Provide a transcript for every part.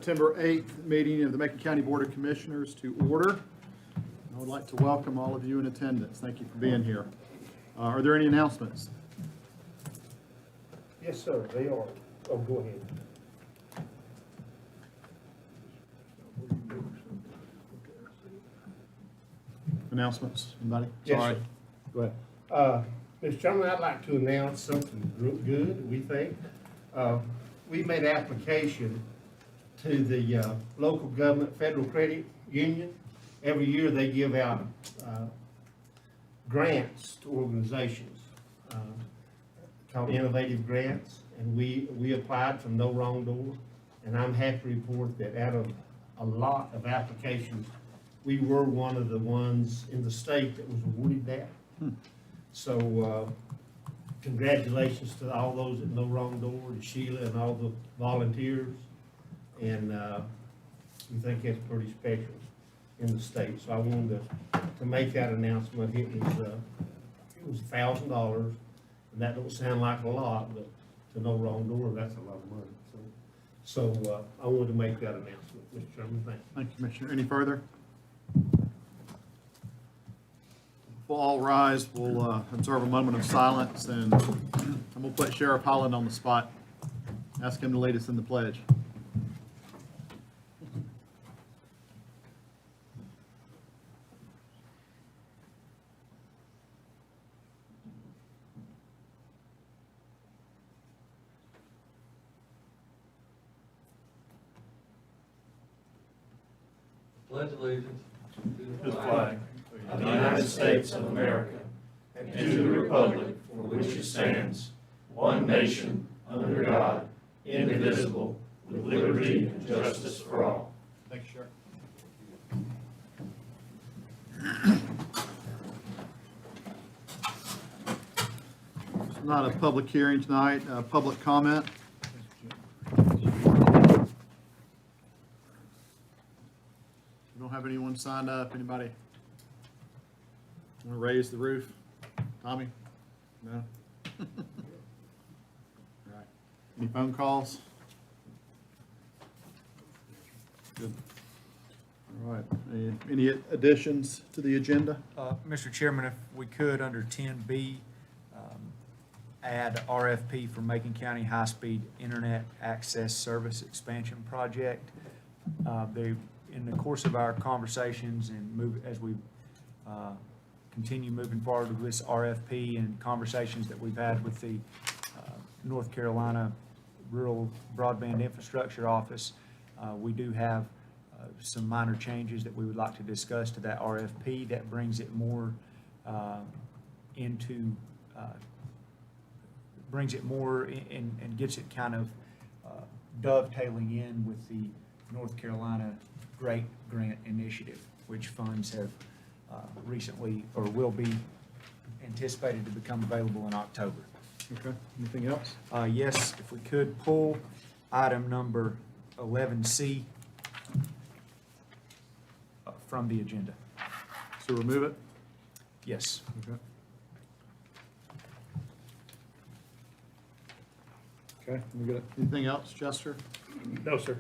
September 8th meeting of the Macon County Board of Commissioners to order. I would like to welcome all of you in attendance. Thank you for being here. Are there any announcements? Yes, sir, they are. Oh, go ahead. Announcements? Anybody? Yes, Sorry. sir. Go ahead. Mr. Chairman, I'd like to announce something real good, we think. We made application to the local government federal credit union. Every year they give out grants to organizations called innovative grants, and we applied from No Wrong Door. And I'm happy to report that out of a lot of applications, we were one of the ones in the state that was awarded that. So congratulations to all those at No Wrong Door, to Sheila and all the volunteers. And we think that's pretty special in the state. So I wanted to make that announcement. It was $1,000, and that don't sound like a lot, but to No Wrong Door, that's a lot of money. So I wanted to make that announcement, Mr. Chairman. Thank you. Thank you, Commissioner. Any further? We'll all rise. We'll observe a moment of silence, and I'm going to put Sheriff Holland on the spot. Ask him to lead us in the pledge. Pledge allegiance to the flag of the United States of America and to the republic for which it stands, one nation, under God, indivisible, with liberty and justice for all. Thank you, Sheriff. It's not a public hearing tonight, public comment. We don't have anyone signed up. Anybody want to raise the roof? Tommy? No? All right. Any phone calls? Good. All right. Any additions to the agenda? Mr. Chairman, if we could, under 10B, add RFP for Macon County High-Speed Internet Access Service Expansion Project. In the course of our conversations and as we continue moving forward with this RFP and conversations that we've had with the North Carolina Rural Broadband Infrastructure Office, we do have some minor changes that we would like to discuss to that RFP that brings it more and gets it kind of dovetailing in with the North Carolina Great Grant Initiative, which funds have recently or will be anticipated to become available in October. Okay. Anything else? Yes, if we could pull item number 11C from the agenda. So remove it? Yes. Okay. Okay. We got anything else, Chester? No, sir.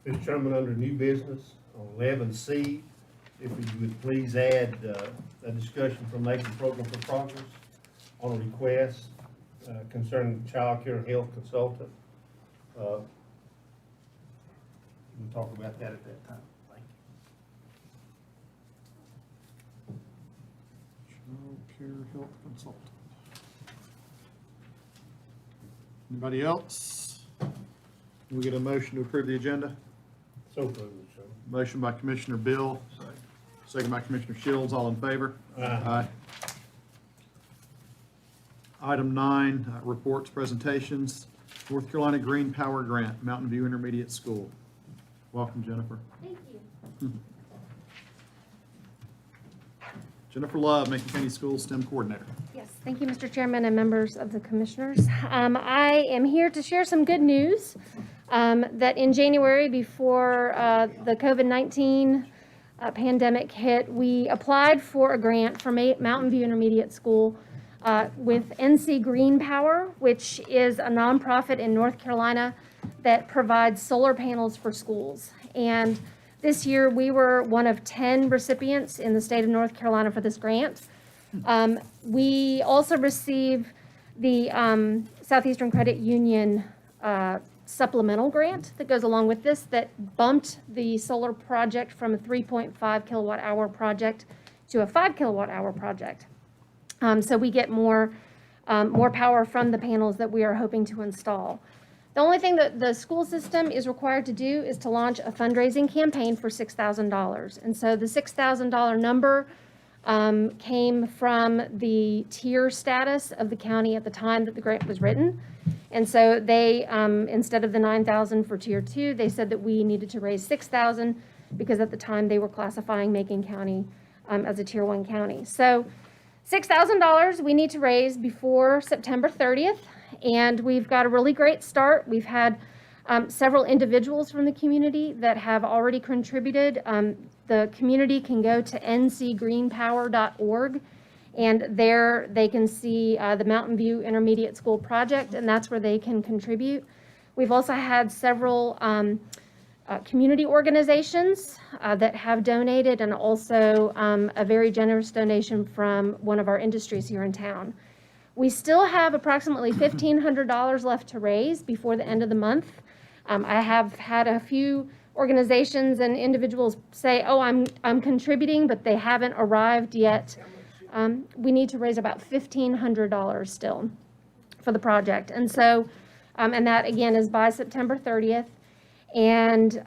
Mr. Chairman, under new business, on 11C, if you would please add a discussion from Macon Program for Progress on a request concerning child care and health consultant. We'll talk about that at that time. Thank you. Child care health consultant. Anybody else? Can we get a motion to approve the agenda? So moved, sir. Motion by Commissioner Bill. Second by Commissioner Shields. All in favor? Aye. Item 9, reports, presentations. North Carolina Green Power Grant, Mountain View Intermediate School. Welcome, Jennifer. Thank you. Jennifer Love, Macon County Schools STEM Coordinator. Yes, thank you, Mr. Chairman and members of the commissioners. I am here to share some good news that in January, before the COVID-19 pandemic hit, we applied for a grant from Mountain View Intermediate School with NC Green Power, which is a nonprofit in North Carolina that provides solar panels for schools. And this year, we were one of 10 recipients in the state of North Carolina for this grant. We also received the Southeastern Credit Union supplemental grant that goes along with this that bumped the solar project from a 3.5 kilowatt hour project to a 5 kilowatt hour project. So we get more power from the panels that we are hoping to install. The only thing that the school system is required to do is to launch a fundraising campaign for $6,000. And so the $6,000 number came from the tier status of the county at the time that the grant was written. And so they, instead of the $9,000 for tier 2, they said that we needed to raise $6,000 because at the time they were classifying Macon County as a tier 1 county. So $6,000 we need to raise before September 30th. And we've got a really great start. We've had several individuals from the community that have already contributed. The community can go to ncgreenpower.org, and there they can see the Mountain View Intermediate School project, and that's where they can contribute. We've also had several community organizations that have donated, and also a very generous donation from one of our industries here in town. We still have approximately $1,500 left to raise before the end of the month. I have had a few organizations and individuals say, oh, I'm contributing, but they haven't arrived yet. We need to raise about $1,500 still for the project. And so, and that again is by September 30th. And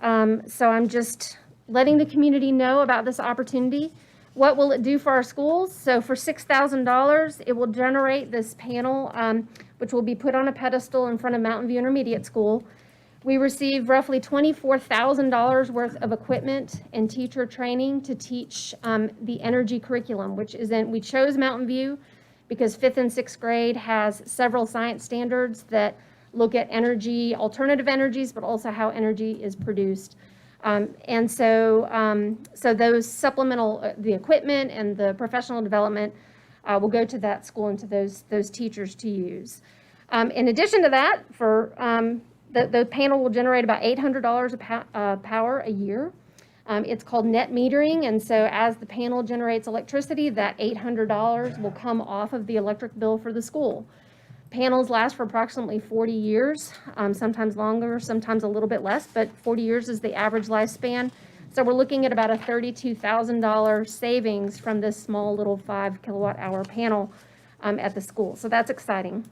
so I'm just letting the community know about this opportunity. What will it do for our schools? So for $6,000, it will generate this panel, which will be put on a pedestal in front of Mountain View Intermediate School. We receive roughly $24,000 worth of equipment and teacher training to teach the energy curriculum, which is we chose Mountain View because 5th and 6th grade has several science standards that look at energy, alternative energies, but also how energy is produced. And so those supplemental, the equipment and the professional development will go to that school and to those teachers to use. In addition to that, the panel will generate about $800 of power a year. It's called net metering, and so as the panel generates electricity, that $800 will come off of the electric bill for the school. Panels last for approximately 40 years, sometimes longer, sometimes a little bit less, but 40 years is the average lifespan. So we're looking at about a $32,000 savings from this small little 5 kilowatt hour panel at the school. So that's exciting.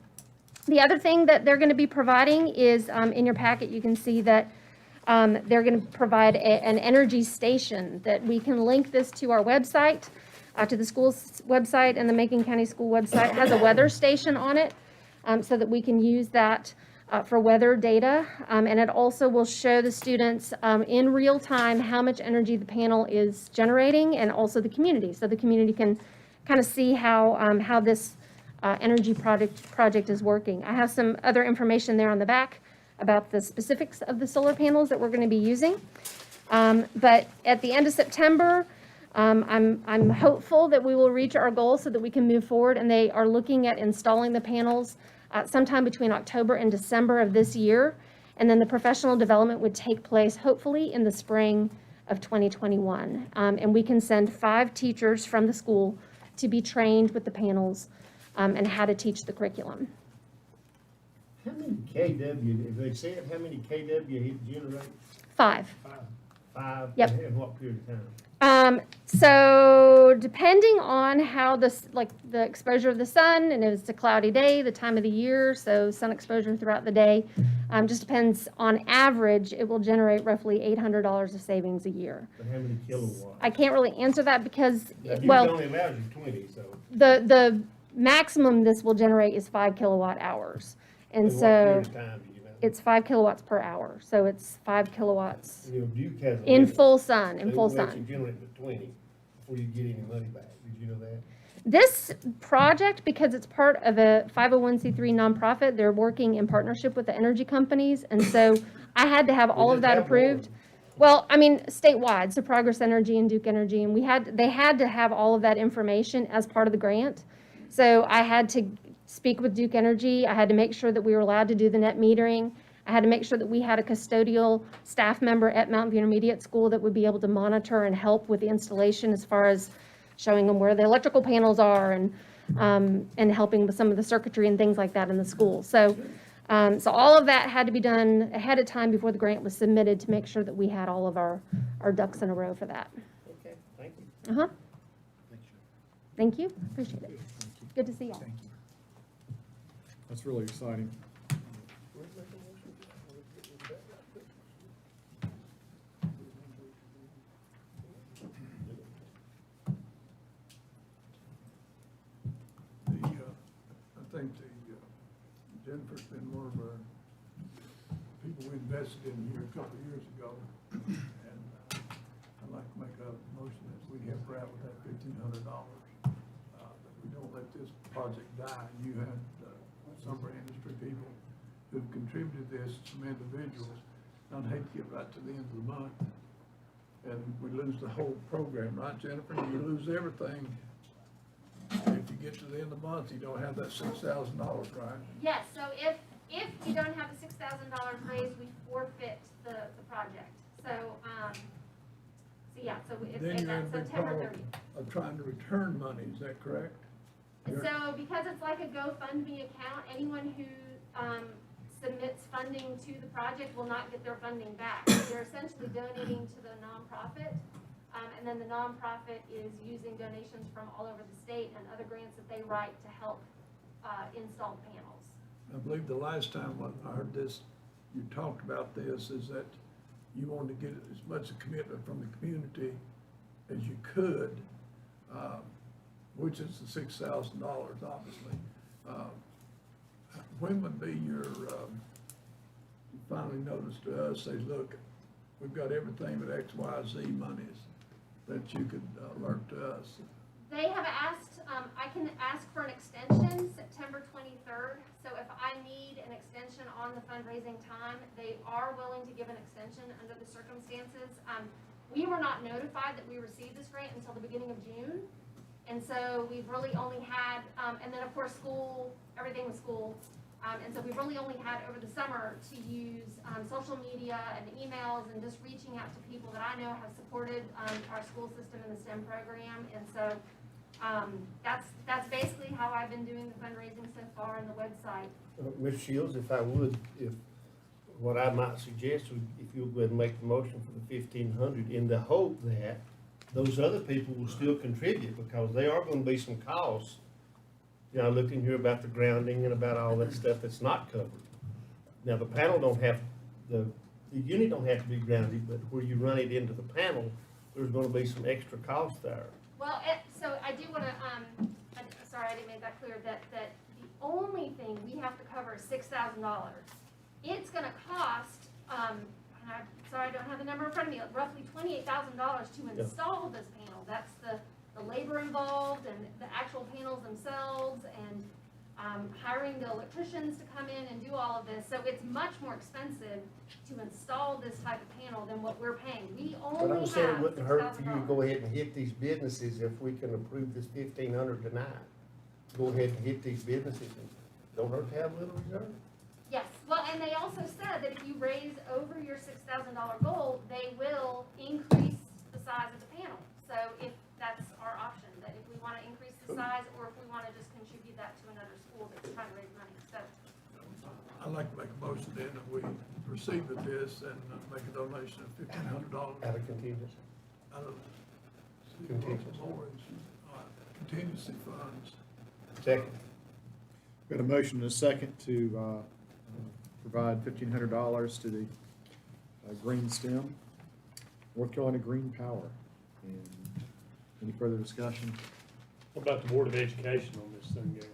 The other thing that they're going to be providing is in your packet, you can see that they're going to provide an energy station that we can link this to our website, to the school's website, and the Macon County School website has a weather station on it. So that we can use that for weather data. And it also will show the students in real time how much energy the panel is generating, and also the community. So the community can kind of see how this energy project is working. I have some other information there on the back about the specifics of the solar panels that we're going to be using. But at the end of September, I'm hopeful that we will reach our goal so that we can move forward, and they are looking at installing the panels sometime between October and December of this year, and then the professional development would take place hopefully in the spring of 2021. And we can send 5 teachers from the school to be trained with the panels and how to teach the curriculum. How many KW, if they said how many KW it generates? 5. 5? Yep. In what period of time? So depending on how the exposure of the sun, and if it's a cloudy day, the time of the year, so sun exposure throughout the day, just depends. On average, it will generate roughly $800 of savings a year. But how many kilowatts? I can't really answer that because, It well, only allows you 20, so. the maximum this will generate is 5 kilowatt hours. And In what so period of time, do you know? it's 5 kilowatts per hour. So it's 5 kilowatts You know, Duke has a in limit. full sun, They in full won't let you sun. generate but 20 before you get any money back. Did you know that? This project, because it's part of a 501c3 nonprofit, they're working in partnership with the energy companies. And so I had to have all of that approved. Well, I mean, statewide, so Progress Energy and Duke Energy, and they had to have all of that information as part of the grant. So I had to speak with Duke Energy. I had to make sure that we were allowed to do the net metering. I had to make sure that we had a custodial staff member at Mountain View Intermediate School that would be able to monitor and help with the installation as far as showing them where the electrical panels are and helping with some of the circuitry and things like that in the school. So all of that had to be done ahead of time before the grant was submitted to make sure that we had all of our ducks in a row for that. Okay, thank you. Uh-huh. Thanks, Jeff. Thank you. Appreciate it. Good to see y'all. Thank you. That's really exciting. I think Jennifer's been one of our people we invested in here a couple of years ago. And I'd like to make a motion that we help her out with that $1,500. That we don't let this project die. You had some of our industry people who've contributed this, some individuals. I'd hate to get right to the end of the month and we lose the whole program, right, Jennifer? You lose everything. If you get to the end of the month, you don't have that $6,000, right? Yes, so if you don't have the $6,000 raised, we forfeit the project. So Then if you're in that's a big September problem 30th. of trying to return money, is that correct? So because it's like a GoFundMe account, anyone who submits funding to the project will not get their funding back. They're essentially donating to the nonprofit, and then the nonprofit is using donations from all over the state and other grants that they write to help install panels. I believe the last time when I heard this, you talked about this, is that you wanted to get as much commitment from the community as you could, which is the $6,000, obviously. When would be your finally notice to us, say, look, we've got everything but X, Y, Z monies that you could alert to us? They have asked, I can ask for an extension, September 23rd. So if I need an extension on the fundraising time, they are willing to give an extension under the circumstances. We were not notified that we received this grant until the beginning of June. And so we've really only had, and then of course school, everything was school. And so we've really only had over the summer to use social media and emails and just reaching out to people that I know have supported our school system in the STEM program. And so that's basically how I've been doing the fundraising so far on the website. Ms. Shields, if I would, what I might suggest would, if you'll go ahead and make the motion for the 1,500 in the hope that those other people will still contribute, because there are gonna be some costs. You know, looking here about the grounding and about all that stuff that's not covered. Now, the panel don't have, the unit don't have to be grounded, but where you run it into the panel, there's gonna be some extra cost there. Well, so I do want to, sorry, I didn't make that clear, that the only thing we have to cover is $6,000. It's going to cost, sorry, I don't have the number in front of me, roughly $28,000 to install this panel. That's the labor involved and the actual panels themselves and hiring the electricians to come in and do all of this. So it's much more expensive to install this type of panel than what we're paying. We only But I'm have saying it wouldn't hurt for you to $6,000. go ahead and hit these businesses if we can approve this 1,500 tonight. Go ahead and hit these businesses, and don't hurt to have a little reserve. Yes, well, and they also said that if you raise over your $6,000 goal, they will increase the size of the panel. So if that's our option, that if we want to increase the size or if we want to just contribute that to another school that's trying to raise money, so. I'd like to make a motion then that we proceed with this and make a donation of $1,500 Out of contingency. out of Contingency. contingency funds. Second. Got a motion and a second to provide $1,500 to the Green STEM, North Carolina Green Power. And any further discussion? What about the Board of Education on this thing, Gary?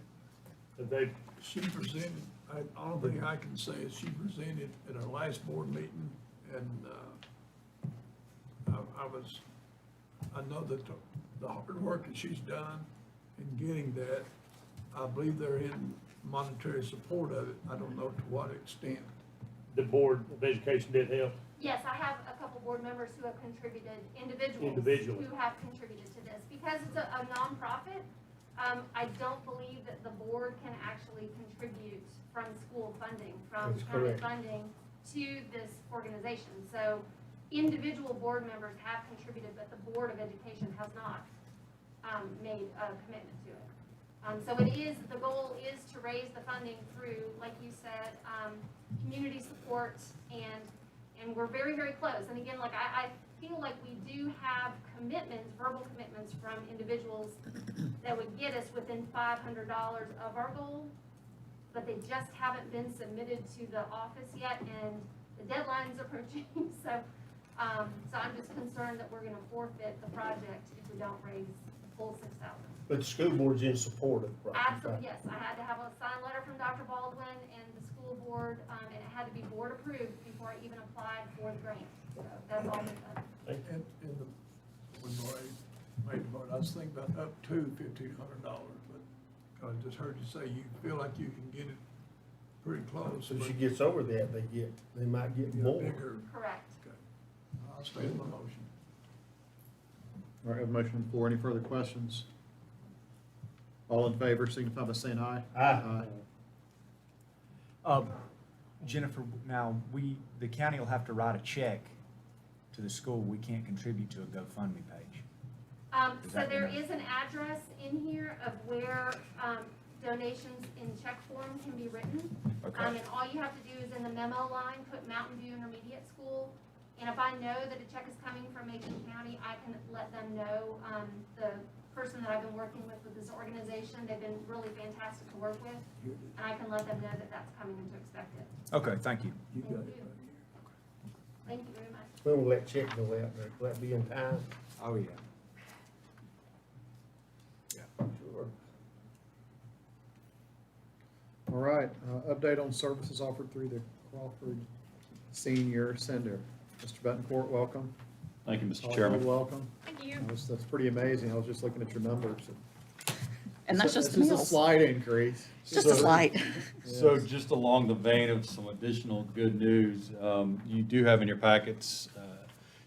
Have they, She presented, only thing I can say is she presented at our last board meeting, and I know that the hard work that she's done in getting that, I believe they're in monetary support of it. I don't know to what extent. the Board of Education did help? Yes, I have a couple board members who have contributed, individuals Individually. who have contributed to this. Because it's a nonprofit, I don't believe that the board can actually contribute from school funding, from That's county correct. funding to this organization. So individual board members have contributed, but the Board of Education has not made a commitment to it. So the goal is to raise the funding through, like you said, community support, and we're very, very close. And again, like I feel like we do have commitments, verbal commitments from individuals that would get us within $500 of our goal, but they just haven't been submitted to the office yet, and the deadline's approaching. So I'm just concerned that we're gonna forfeit the project if we don't raise the full 6,000. But the school board's in support of the project. Absolutely, yes. I had to have a signed letter from Dr. Baldwin and the school board, and it had to be board approved before I even applied for the grant. So that's all been done. And when Lori made the vote, I was thinking about up to $1,500, but I just heard you say you feel like you can get it pretty close. So if but she gets over that, they might get get a more. bigger. Correct. Okay. I'll stay with my motion. All right, I have a motion on the floor. Any further questions? All in favor, signify by saying aye. Aye. Jennifer, now, the county will have to write a check to the school. We can't contribute to a GoFundMe page. Is So that there enough? is an address in here of where donations in check form can be written. Okay. And all you have to do is in the memo line, put Mountain View Intermediate School. And if I know that a check is coming from Macon County, I can let them know. The person that I've been working with this organization, they've been really fantastic to work with. And I can let them know that that's coming and to expect it. Okay, thank you. You got Thank it you. right here. Thank you very much. When will that check go out there? Will that be in time? Oh, yeah. Sure. All right, update on services offered through the Crawford Senior Center. Mr. Betancourt, welcome. Thank you, Mr. Paul, Chairman. welcome. Thank you. That's pretty amazing. I was just looking at your numbers. And that's just the It's a meals. slight increase. Just a slight. So Yes. just along the vein of some additional good news, you do have in your packets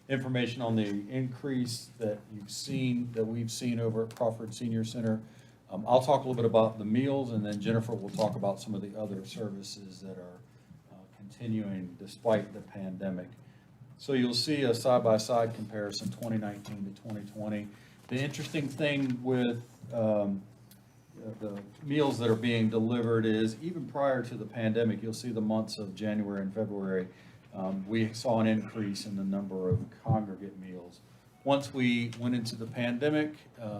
information on the increase that we've seen over at Crawford Senior Center. I'll talk a little bit about the meals, and then Jennifer will talk about some of the other services that are continuing despite the pandemic. So you'll see a side-by-side comparison, 2019 to 2020. The interesting thing with the meals that are being delivered is, even prior to the pandemic, you'll see the months of January and February, we saw an increase in the number of congregate meals. Once we went into the pandemic,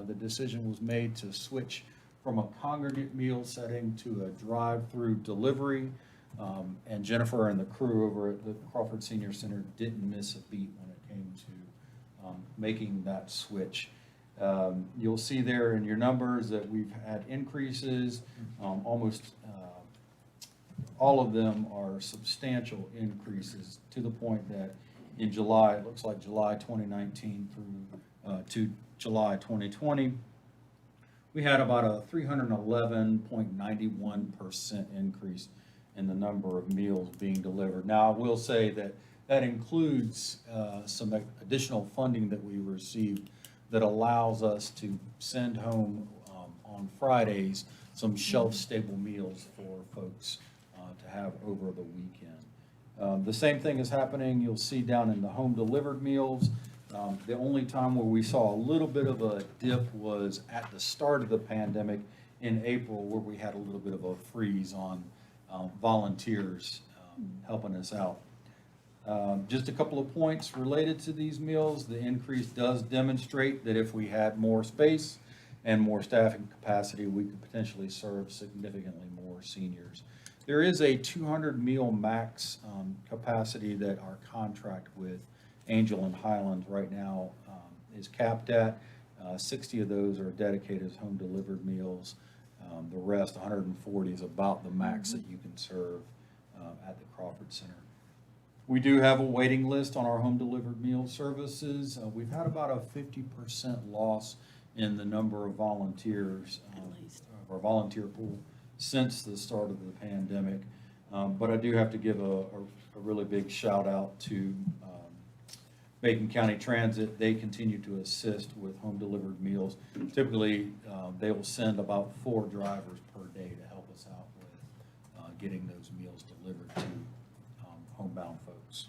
the decision was made to switch from a congregate meal setting to a drive-through delivery. And Jennifer and the crew over at the Crawford Senior Center didn't miss a beat when it came to making that switch. You'll see there in your numbers that we've had increases, almost all of them are substantial increases, to the point that in July, it looks like July 2019 through to July 2020, we had about a 311.91% increase in the number of meals being delivered. Now, I will say that that includes some additional funding that we received that allows us to send home on Fridays some shelf-stable meals for folks to have over the weekend. The same thing is happening, you'll see down in the home-delivered meals. The only time where we saw a little bit of a dip was at the start of the pandemic in April, where we had a little bit of a freeze on volunteers helping us out. Just a couple of points related to these meals. The increase does demonstrate that if we had more space and more staffing capacity, we could potentially serve significantly more seniors. There is a 200 meal max capacity that our contract with Angel and Highland right now is capped at. 60 of those are dedicated as home delivered meals. The rest, 140, is about the max that you can serve at the Crawford Center. We do have a waiting list on our home delivered meal services. We've had about a 50% loss in the number of volunteers At least. of our volunteer pool since the start of the pandemic. But I do have to give a really big shout out to Macon County Transit, they continue to assist with home-delivered meals. Typically, they will send about 4 drivers per day to help us out with getting those meals delivered to homebound folks.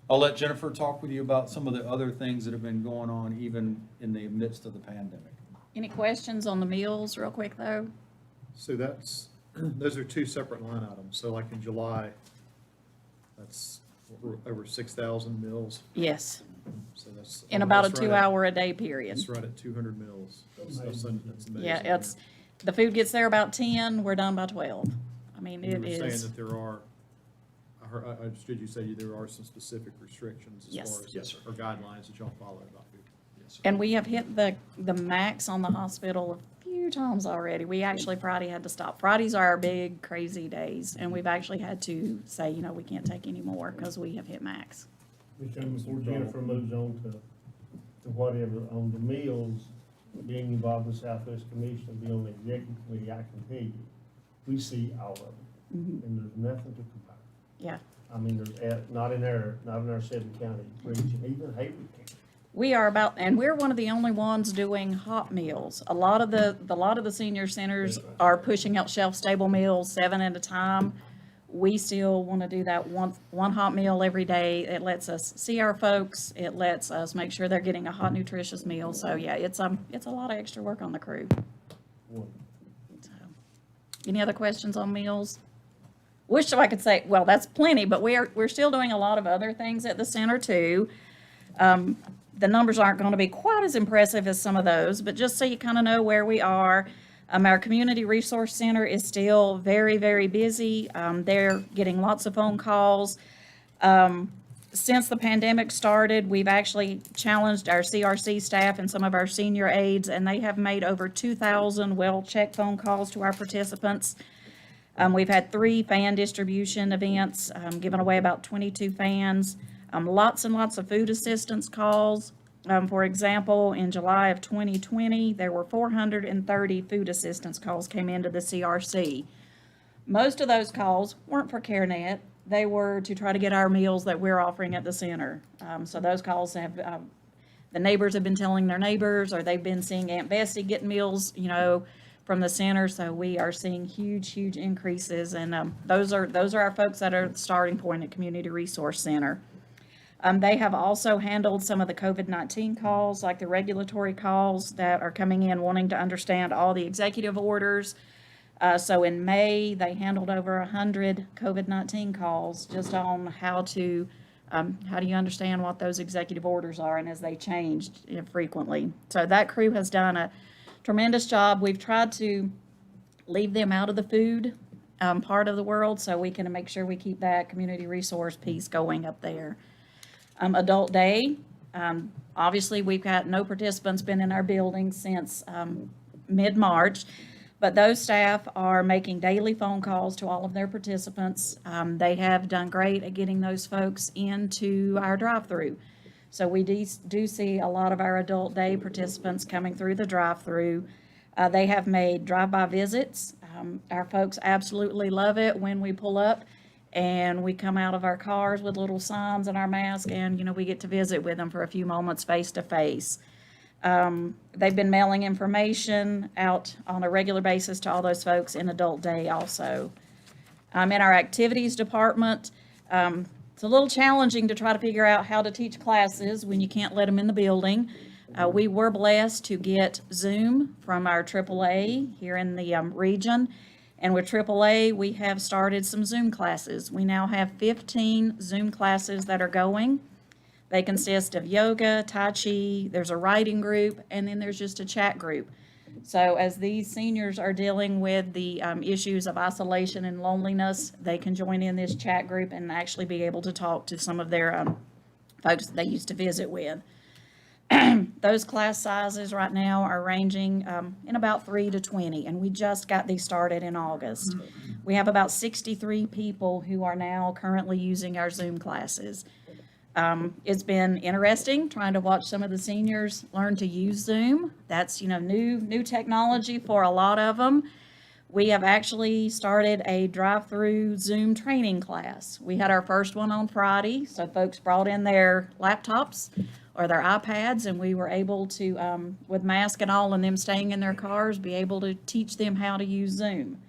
I'll let Jennifer talk with you about some of the other things that have been going on even in the midst of the pandemic. Any questions on the meals real quick though? So that's, those are 2 separate line items. So like in July, that's over 6,000 meals. Yes, So that's. in about a that's right at- 2-hour a day period. It's right at 200 meals. That's amazing. Yeah, it's, the food gets there about 10, we're done by 12. I mean, You it were saying is, that there are, I understood you say there are some specific restrictions as Yes. far as. Yes, sir. Or guidelines that y'all follow about food. Yes, sir. and we have hit the max on the hospital a few times already. We actually Friday had to stop. Fridays are our big crazy days, and we've actually had to say, you know, we can't take any more because we have hit max. Mr. Chairman, before Jennifer moves on to whatever, on the meals, being involved in Southwest Commission, and being on the executive committee, I can tell you, we see all of them, Mhm. and there's nothing to compare. Yeah. I mean, not in our 7-county region, even Haywood County. We are about, and we're one of the only ones doing hot meals. A lot of the senior centers are pushing out shelf-stable meals 7 at a time. We still want to do that one hot meal every day. It lets us see our folks. It lets us make sure they're getting a hot, nutritious meal. So yeah, it's a lot of extra work on the crew. Wonderful. So, any other questions on meals? Wish I could say, well, that's plenty, but we're still doing a lot of other things at the center too. The numbers aren't going to be quite as impressive as some of those, but just so you kind of know where we are. Our Community Resource Center is still very, very busy. They're getting lots of phone calls. Since the pandemic started, we've actually challenged our CRC staff and some of our senior aides, and they have made over 2,000 well-checked phone calls to our participants. We've had 3 fan distribution events, giving away about 22 fans. Lots and lots of food assistance calls. For example, in July of 2020, there were 430 food assistance calls came into the CRC. Most of those calls weren't for CareNet. They were to try to get our meals that we're offering at the center. So those calls have, the neighbors have been telling their neighbors, or they've been seeing Aunt Bessie getting meals, you know, from the center. So we are seeing huge increases. And those are our folks that are the starting point at Community Resource Center. They have also handled some of the COVID-19 calls, like the regulatory calls that are coming in wanting to understand all the executive orders. So in May, they handled over 100 COVID-19 calls just on how do you understand what those executive orders are, and as they changed frequently. So that crew has done a tremendous job. We've tried to leave them out of the food part of the world so we can make sure we keep that community resource piece going up there. Adult Day, obviously we've got no participants been in our building since mid-March, but those staff are making daily phone calls to all of their participants. They have done great at getting those folks into our drive-through. So we do see a lot of our Adult Day participants coming through the drive-through. They have made drive-by visits. Our folks absolutely love it when we pull up and we come out of our cars with little signs and our mask, and, you know, we get to visit with them for a few moments face to face. They've been mailing information out on a regular basis to all those folks in Adult Day also. In our activities department, it's a little challenging to try to figure out how to teach classes when you can't let them in the building. We were blessed to get Zoom from our AAA here in the region. And with AAA, we have started some Zoom classes. We now have 15 Zoom classes that are going. They consist of yoga, Tai Chi, there's a writing group, and then there's just a chat group. So as these seniors are dealing with the issues of isolation and loneliness, they can join in this chat group and actually be able to talk to some of their folks that they used to visit with. Those class sizes right now are ranging in about 3 to 20, and we just got these started in August. We have about 63 people who are now currently using our Zoom classes. It's been interesting trying to watch some of the seniors learn to use Zoom. That's, you know, new technology for a lot of them. We have actually started a drive-through Zoom training class. We had our first one on Friday, so folks brought in their laptops or their iPads, and we were able to, with mask and all, and them staying in their cars, be able to teach them how to use Zoom.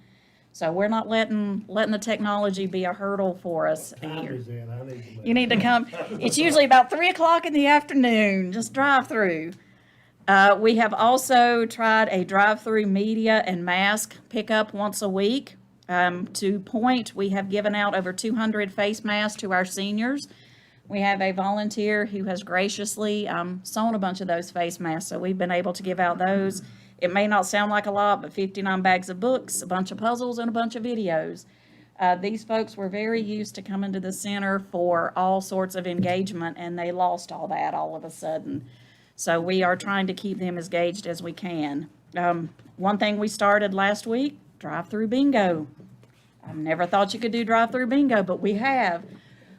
So we're not letting the technology be a hurdle for us Time here. is in, I need to. You need to come. It's usually about 3 o'clock in the afternoon. Just drive through. We have also tried a drive-through media and mask pickup once a week. To point, we have given out over 200 face masks to our seniors. We have a volunteer who has graciously sewn a bunch of those face masks, so we've been able to give out those. It may not sound like a lot, but 59 bags of books, a bunch of puzzles, and a bunch of videos. These folks were very used to coming to the center for all sorts of engagement, and they lost all that all of a sudden. So we are trying to keep them as engaged as we can. One thing we started last week, drive-through bingo. I never thought you could do drive-through bingo, but we have.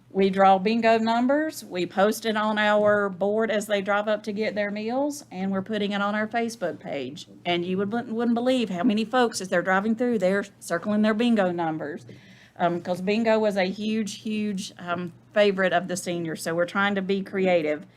We draw bingo numbers, we post it on our board as they drive up to get their meals, and we're putting it on our Facebook page. And you wouldn't believe how many folks, as they're driving through, they're circling their bingo numbers. Because bingo was a huge, huge favorite of the seniors, so we're trying to be creative.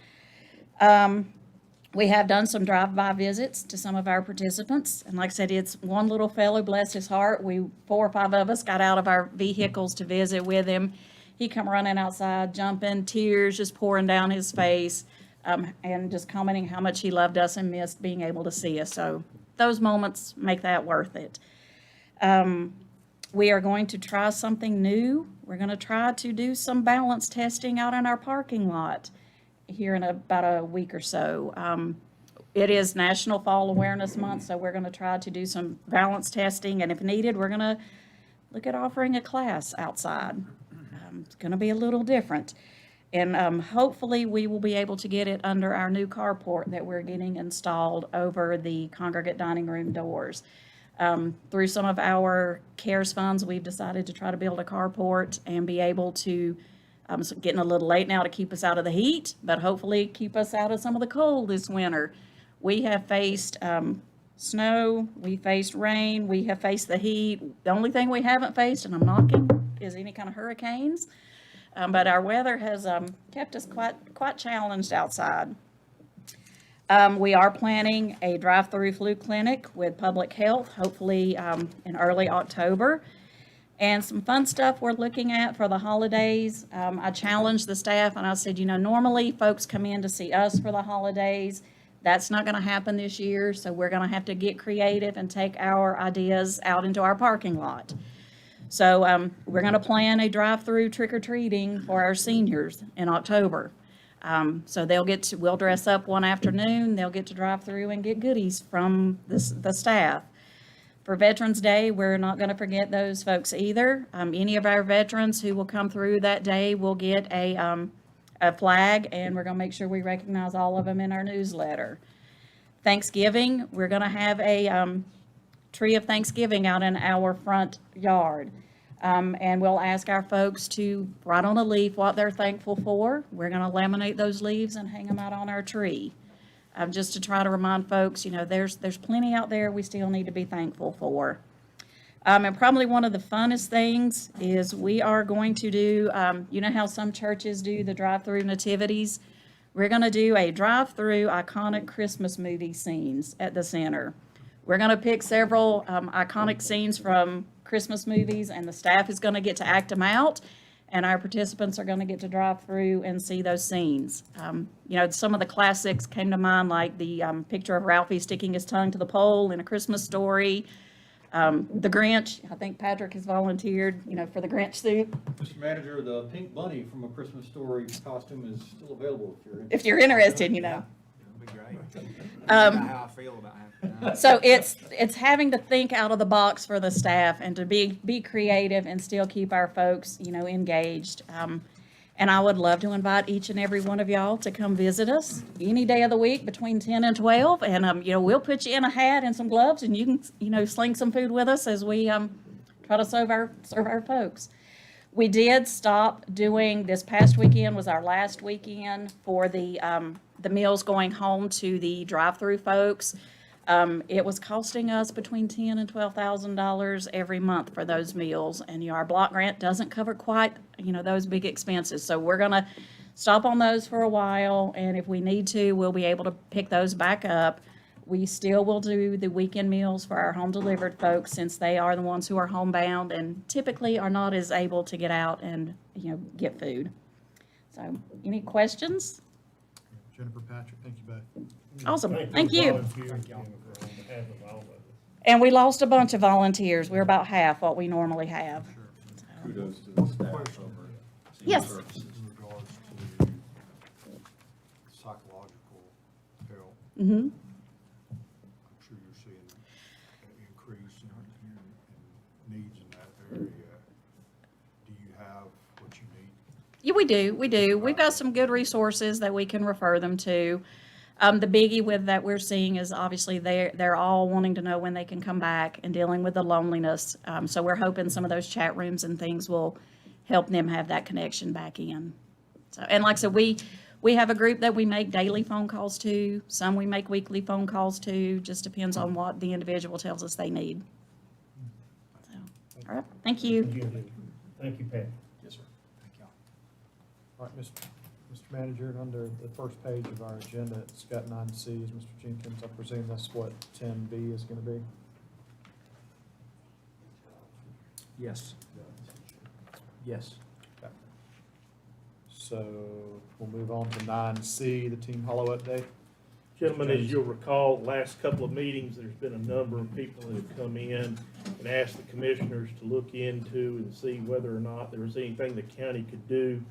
We have done some drive-by visits to some of our participants, and like I said, it's one little fellow, bless his heart, 4 or 5 of us got out of our vehicles to visit with him. He come running outside, jumping, tears just pouring down his face, and just commenting how much he loved us and missed being able to see us. So those moments make that worth it. We are going to try something new. We're going to try to do some balance testing out in our parking lot here in about a week or so. It is National Fall Awareness Month, so we're going to try to do some balance testing, and if needed, we're going to look at offering a class outside. It's going to be a little different. And hopefully we will be able to get it under our new carport that we're getting installed over the congregate dining room doors. Through some of our CARES funds, we've decided to try to build a carport and be able to, it's getting a little late now to keep us out of the heat, but hopefully keep us out of some of the cold this winter. We have faced snow, we faced rain, we have faced the heat. The only thing we haven't faced, and I'm knocking, is any kind of hurricanes. But our weather has kept us quite challenged outside. We are planning a drive-through flu clinic with public health, hopefully in early October. And some fun stuff we're looking at for the holidays. I challenged the staff and I said, normally folks come in to see us for the holidays. That's not going to happen this year, so we're going to have to get creative and take our ideas out into our parking lot. So we're going to plan a drive-through trick-or-treating for our seniors in October. So we'll dress up one afternoon, they'll get to drive through and get goodies from the staff. For Veterans Day, we're not going to forget those folks either. Any of our veterans who will come through that day will get a flag, and we're going to make sure we recognize all of them in our newsletter. Thanksgiving, we're going to have a tree of Thanksgiving out in our front yard. And we'll ask our folks to write on a leaf what they're thankful for. We're going to laminate those leaves and hang them out on our tree. Just to try to remind folks, there's plenty out there we still need to be thankful for. And probably one of the funnest things is we are going to do, how some churches do the drive-through nativities? We're going to do a drive-through iconic Christmas movie scenes at the center. We're going to pick several iconic scenes from Christmas movies, and the staff is going to get to act them out, and our participants are going to get to drive through and see those scenes. Some of the classics came to mind, like the picture of Ralphie sticking his tongue to the pole in A Christmas Story. The Grinch, I think Patrick has volunteered, for the Grinch suit. Mr. Manager, the pink bunny from A Christmas Story costume is still available If you're interested, That'll be great. How I feel about having So it's having to think out of the box for the staff and to be creative and still keep our folks, engaged. And I would love to invite each and every one of y'all to come visit us any day of the week between 10 and 12. And, we'll put you in a hat and some gloves, and you can, sling some food with us as we try to serve our folks. We did stop doing, this past weekend was our last weekend for the meals going home to the drive-through folks. It was costing us between $10,000 and $12,000 every month for those meals, and our block grant doesn't cover quite, those big expenses. So we're gonna stop on those for a while, and if we need to, we'll be able to pick those back up. We still will do the weekend meals for our home-delivered folks, since they are the ones who are homebound and typically are not as able to get out and, get food. So, any questions? Jennifer, Patrick, thank you both. Awesome, for thank you. volunteering, Jennifer, on behalf of all of us. And we lost a bunch of volunteers. We're about half what we normally have. Kudos to the staff over at Senior Yes. Services. In regards to psychological help, Mm-hmm. I'm sure you're seeing an increase in needs in that area. Do you have what you need? Yeah, we do. We do. We've got some good resources that we can refer them to. The biggie with that we're seeing is obviously they're all wanting to know when they can come back and dealing with the loneliness. So we're hoping some of those chat rooms and things will help them have that connection back in. So, and like I said, we have a group that we make daily phone calls to. Some we make weekly phone calls to. Just depends on what the individual tells us they need. So, all right. Thank you. Thank you, Pat. Yes, sir. Thank y'all. All right, Mr. Manager, under the first page of our agenda, it's got 9C as Mr. Jenkins. I presume that's what 10B is going to be? Yes. Yes. Okay. So we'll move on to 9C, the Team Hollow update. Gentlemen, as you'll recall, last couple of meetings, there's been a number of people that have come in and asked the commissioners to look into and see whether or not there was anything the county could do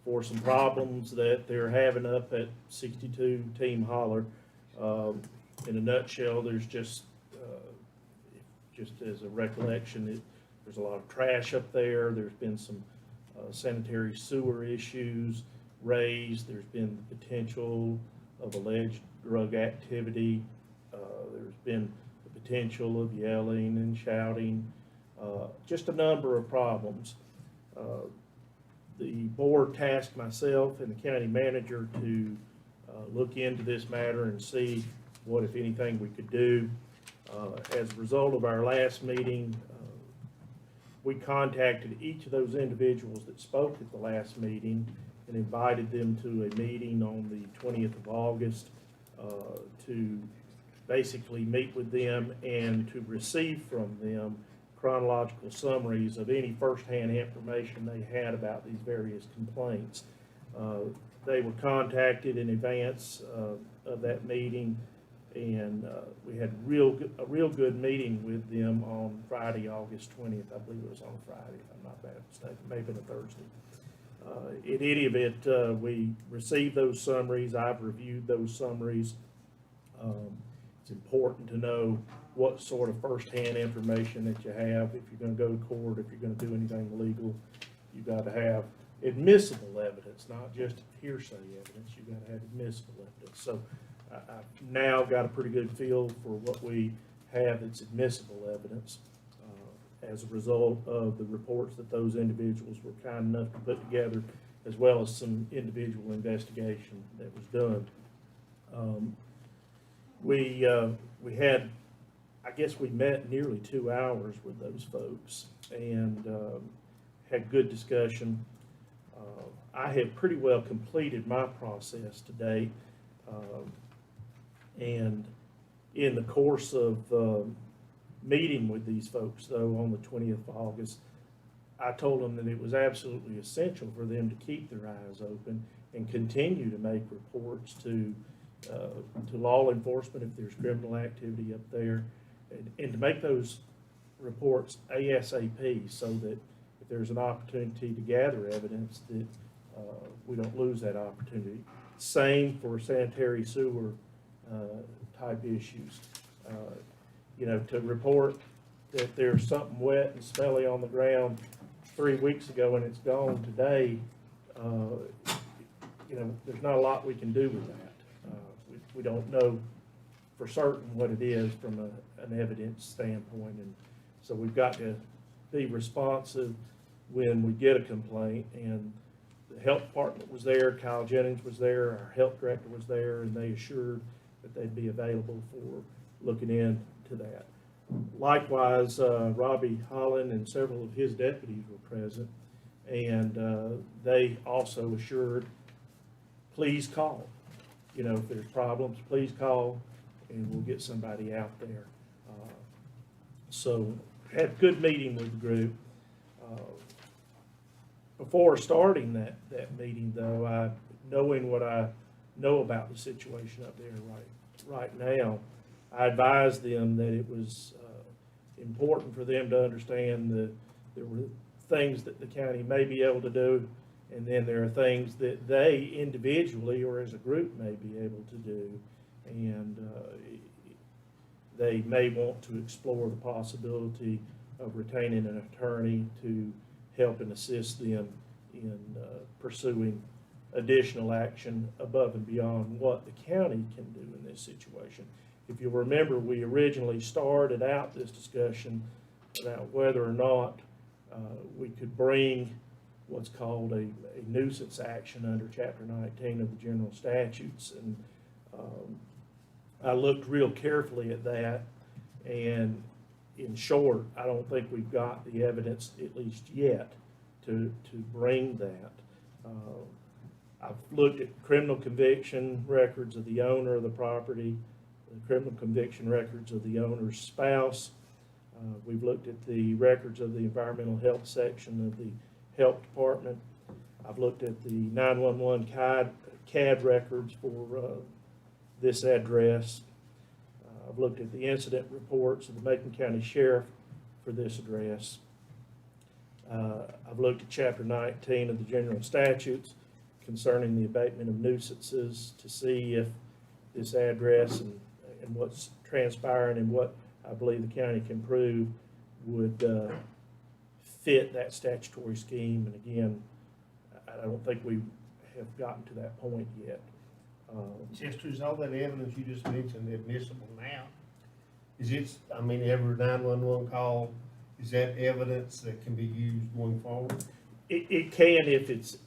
for some problems that they're having up at 62 Team Holler. In a nutshell, there's just as a recollection, there's a lot of trash up there. There's been some sanitary sewer issues raised. There's been the potential of alleged drug activity. There's been the potential of yelling and shouting, just a number of problems. The board tasked myself and the county manager to look into this matter and see what, if anything, we could do. As a result of our last meeting, we contacted each of those individuals that spoke at the last meeting and invited them to a meeting on the 20th of August to basically meet with them and to receive from them chronological summaries of any firsthand information they had about these various complaints. They were contacted in advance of that meeting, and we had a real good meeting with them on Friday, August 20th. I believe it was on Friday, if I'm not mistaken, maybe a Thursday. In any event, we received those summaries. I've reviewed those summaries. It's important to know what sort of firsthand information that you have. If you're going to go to court, if you're going to do anything legal, you've got to have admissible evidence, not just hearsay evidence. You've got to have admissible evidence. So I've now got a pretty good feel for what we have that's admissible evidence as a result of the reports that those individuals were kind enough to put together, as well as some individual investigation that was done. We had, I guess we met nearly 2 hours with those folks and had good discussion. I have pretty well completed my process to date. And in the course of meeting with these folks, though, on the 20th of August, I told them that it was absolutely essential for them to keep their eyes open and continue to make reports to law enforcement if there's criminal activity up there, and to make those reports ASAP so that if there's an opportunity to gather evidence that we don't lose that opportunity. Same for sanitary sewer type issues. To report that there's something wet and smelly on the ground 3 weeks ago and it's gone today, there's not a lot we can do with that. We don't know for certain what it is from an evidence standpoint, and so we've got to be responsive when we get a complaint. And the health department was there, Kyle Jennings was there, our health director was there, and they assured that they'd be available for looking into that. Likewise, Robbie Holland and several of his deputies were present, and they also assured, please call. You know, if there's problems, please call, and we'll get somebody out there. So, had a good meeting with the group. Before starting that meeting, though, knowing what I know about the situation up there right now, I advised them that it was important for them to understand that there were things that the county may be able to do, and then there are things that they individually or as a group may be able to do. And they may want to explore the possibility of retaining an attorney to help and assist them in pursuing additional action above and beyond what the county can do in this situation. If you'll remember, we originally started out this discussion about whether or not we could bring what's called a nuisance action under Chapter 19 of the General Statutes. And I looked real carefully at that, and in short, I don't think we've got the evidence, at least yet, to bring that. I've looked at criminal conviction records of the owner of the property, the criminal conviction records of the owner's spouse. We've looked at the records of the environmental health section of the health department. I've looked at the 911 CAD records for this address. I've looked at the incident reports of the Macon County Sheriff for this address. I've looked at Chapter 19 of the General Statutes concerning the abatement of nuisances to see if this address and what's transpiring and what I believe the county can prove would fit that statutory scheme. And again, I don't think we have gotten to that point yet. Chester, is all that evidence you just mentioned admissible now? Is it, I mean, every 911 call, is that evidence that can be used going forward? It can if it's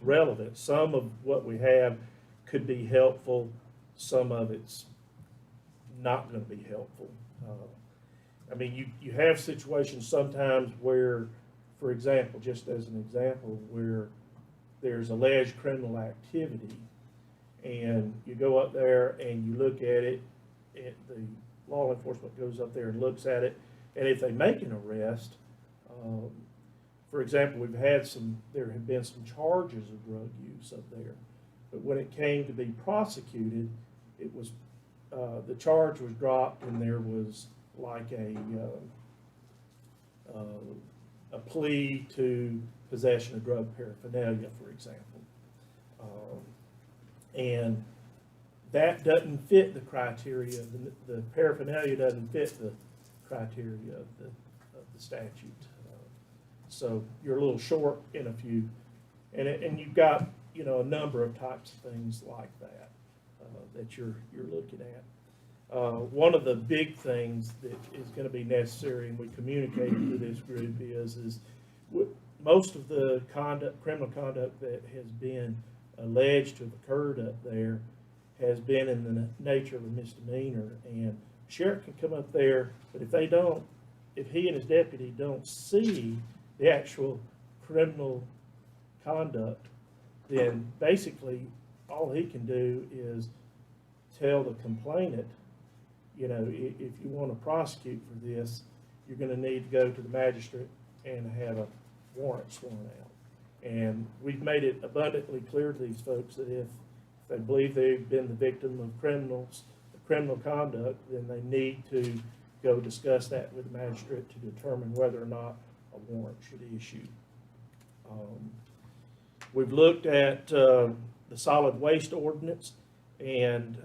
relevant. Some of what we have could be helpful. Some of it's not going to be helpful. I mean, you have situations sometimes where, for example, just as an example, where there's alleged criminal activity, and you go up there and you look at it, the law enforcement goes up there and looks at it, and if they make an arrest, for example, there have been some charges of drug use up there, but when it came to be prosecuted, it was, the charge was dropped, and there was like a plea to possession of drug paraphernalia, for example. And that doesn't fit the criteria, the paraphernalia doesn't fit the criteria of the statute. So you're a little short in a few, and you've got, you know, a number of types of things like that that you're looking at. One of the big things that is going to be necessary, and we communicated to this group, is most of the criminal conduct that has been alleged to have occurred up there has been in the nature of a misdemeanor, and sheriff can come up there, but if he and his deputy don't see the actual criminal conduct, then basically all he can do is tell the complainant, you know, if you want to prosecute for this, you're going to need to go to the magistrate and have a warrant sworn out. And we've made it abundantly clear to these folks that if they believe they've been the victim of criminal conduct, then they need to go discuss that with the magistrate to determine whether or not a warrant should issue. We've looked at the solid waste ordinance and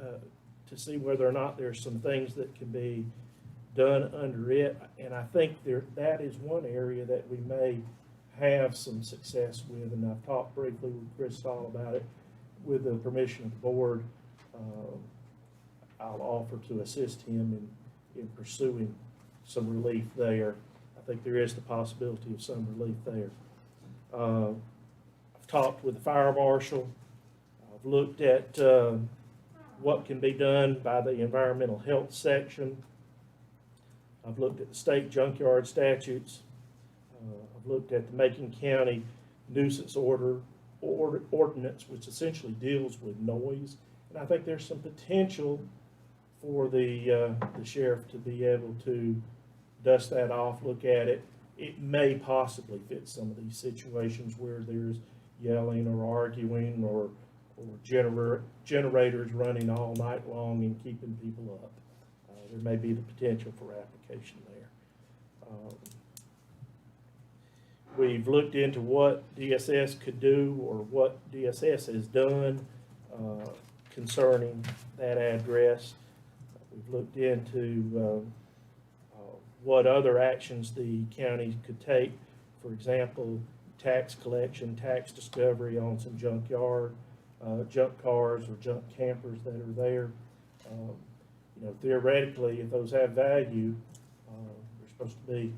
to see whether or not there's some things that can be done under it. And I think that is one area that we may have some success with, and I've talked briefly with Chris Stahl about it. With the permission of the board, I'll offer to assist him in pursuing some relief there. I think there is the possibility of some relief there. I've talked with the fire marshal. I've looked at what can be done by the environmental health section. I've looked at the state junkyard statutes. I've looked at the Macon County nuisance ordinance, which essentially deals with noise. And I think there's some potential for the sheriff to be able to dust that off, look at it. It may possibly fit some of these situations where there's yelling or arguing or generators running all night long and keeping people up. There may be the potential for application there. We've looked into what DSS could do or what DSS has done concerning that address. We've looked into what other actions the county could take. For example, tax collection, tax discovery on some junk cars or junk campers that are there. Theoretically, if those have value, they're supposed to be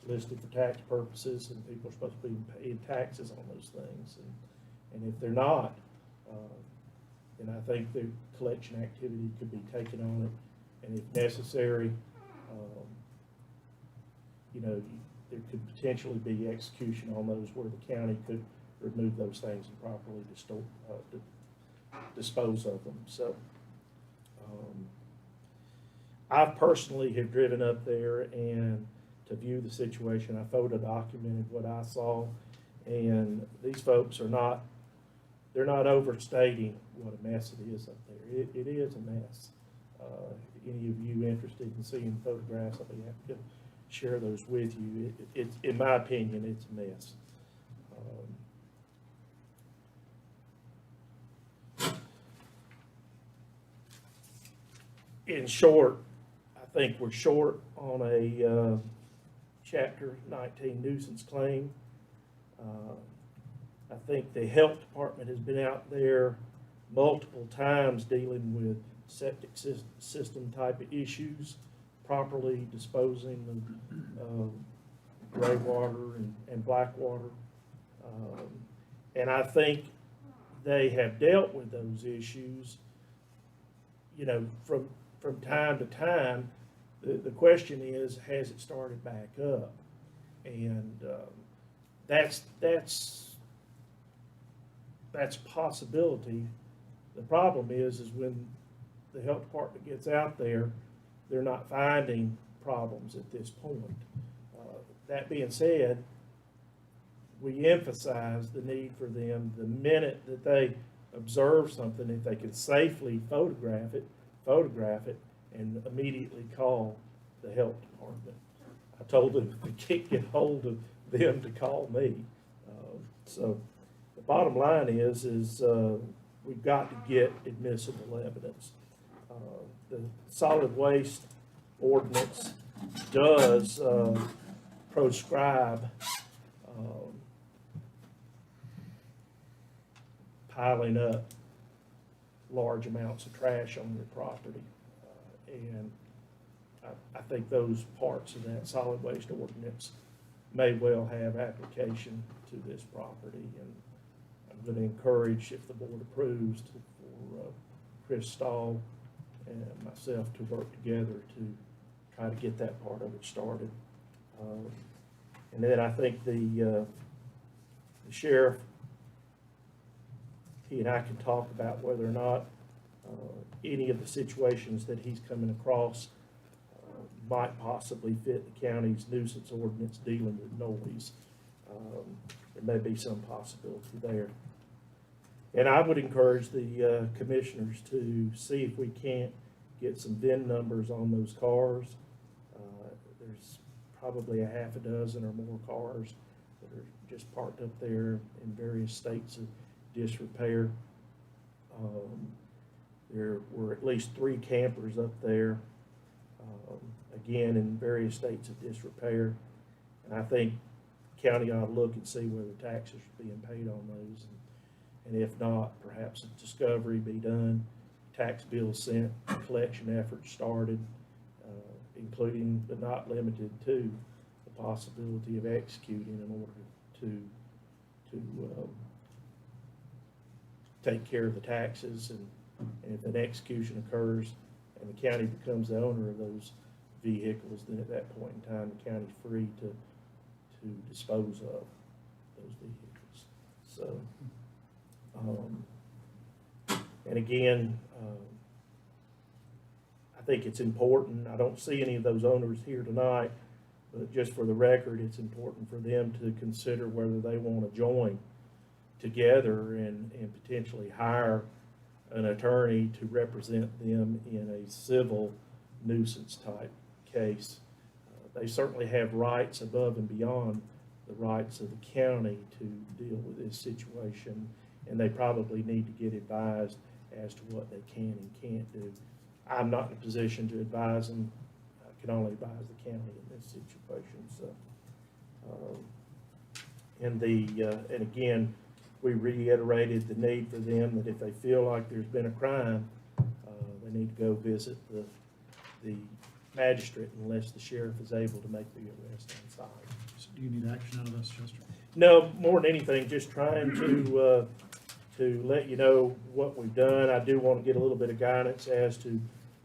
listed for tax purposes, and people are supposed to be paying taxes on those things. And if they're not, then I think the collection activity could be taken on it, and if necessary, there could potentially be execution on those where the county could remove those things and properly dispose of them. So I personally have driven up there and to view the situation. I photo documented what I saw, and these folks they're not overstating what a mess it is up there. It is a mess. If any of you interested in seeing photographs, I'll be happy to share those with you. In my opinion, it's a mess. In short, I think we're short on a Chapter 19 nuisance claim. I think the health department has been out there multiple times dealing with septic system type of issues, properly disposing of gray water and black water. And I think they have dealt with those issues, from time to time. The question is, has it started back up? And that's a possibility. The problem is when the health department gets out there, they're not finding problems at this point. That being said, we emphasize the need for them, the minute that they observe something, if they can safely photograph it, and immediately call the health department. I told them if they can't get hold of them to call me. So the bottom line is we've got to get admissible evidence. The solid waste ordinance does proscribe piling up large amounts of trash on your property. And I think those parts of that solid waste ordinance may well have application to this property. And I'm going to encourage, if the board approves, for Chris Stahl and myself to work together to try to get that part of it started. And then I think the sheriff, he and I can talk about whether or not any of the situations that he's coming across might possibly fit the county's nuisance ordinance dealing with noise. There may be some possibility there. And I would encourage the commissioners to see if we can't get some VIN numbers on those cars. There's probably a half a dozen or more cars that are just parked up there in various states of disrepair. There were at least 3 campers up there, again, in various states of disrepair. And I think county ought to look and see whether taxes are being paid on those. And if not, perhaps a discovery be done, tax bills sent, collection efforts started, including but not limited to the possibility of executing in order to take care of the taxes and And if an execution occurs and the county becomes the owner of those vehicles, then at that point in time, the county's free to dispose of those vehicles. So, and again, I think it's important, I don't see any of those owners here tonight, but just for the record, it's important for them to consider whether they want to join together and potentially hire an attorney to represent them in a civil nuisance type case. They certainly have rights above and beyond the rights of the county to deal with this situation, and they probably need to get advised as to what they can and can't do. I'm not in a position to advise them. I can only advise the county in this situation, so. And again, we reiterated the need for them that if they feel like there's been a crime, they need to go visit the magistrate unless the sheriff is able to make the arrest on site. So do you need action out of this, Chester? No, more than anything, just trying to let you know what we've done. I do want to get a little bit of guidance as to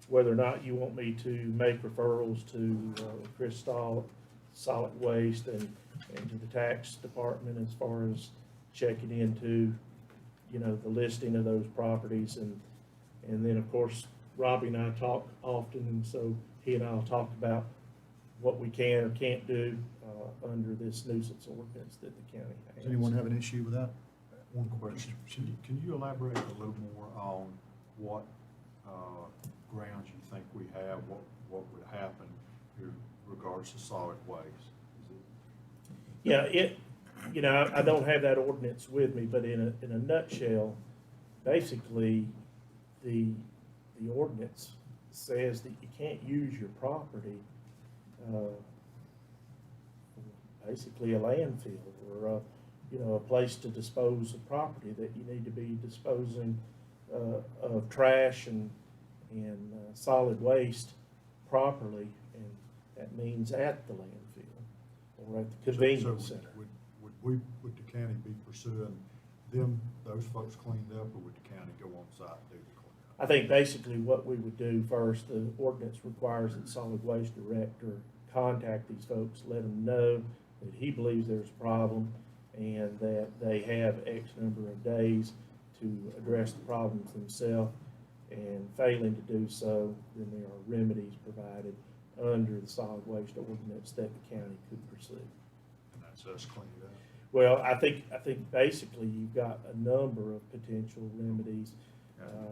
whether or not you want me to make referrals to Chris Stahl, Solid Waste, and to the tax department as far as checking into, you know, the listing of those properties. And then, of course, Robbie and I talk often, and so he and I will talk about what we can or can't do under this nuisance ordinance that the county has. Does anyone have an issue with that? One question, can you elaborate a little more on what grounds you think we have, what would happen in regards to solid waste? Yeah, you know, I don't have that ordinance with me, but in a nutshell, basically, the ordinance says that you can't use your property, basically a landfill or you know, a place to dispose of property, that you need to be disposing of trash and solid waste properly, and that means at the landfill or at the convenience center. Would the county be pursuing those folks cleaned up, or would the county go on site and do the cleanup? I think basically what we would do first, the ordinance requires that solid waste director contact these folks, let them know that he believes there's a problem and that they have X number of days to address the problems themselves, and failing to do so, then there are remedies provided under the solid waste ordinance that the county could pursue. And that's us cleaning it up? Well, I think basically you've got a number of potential remedies.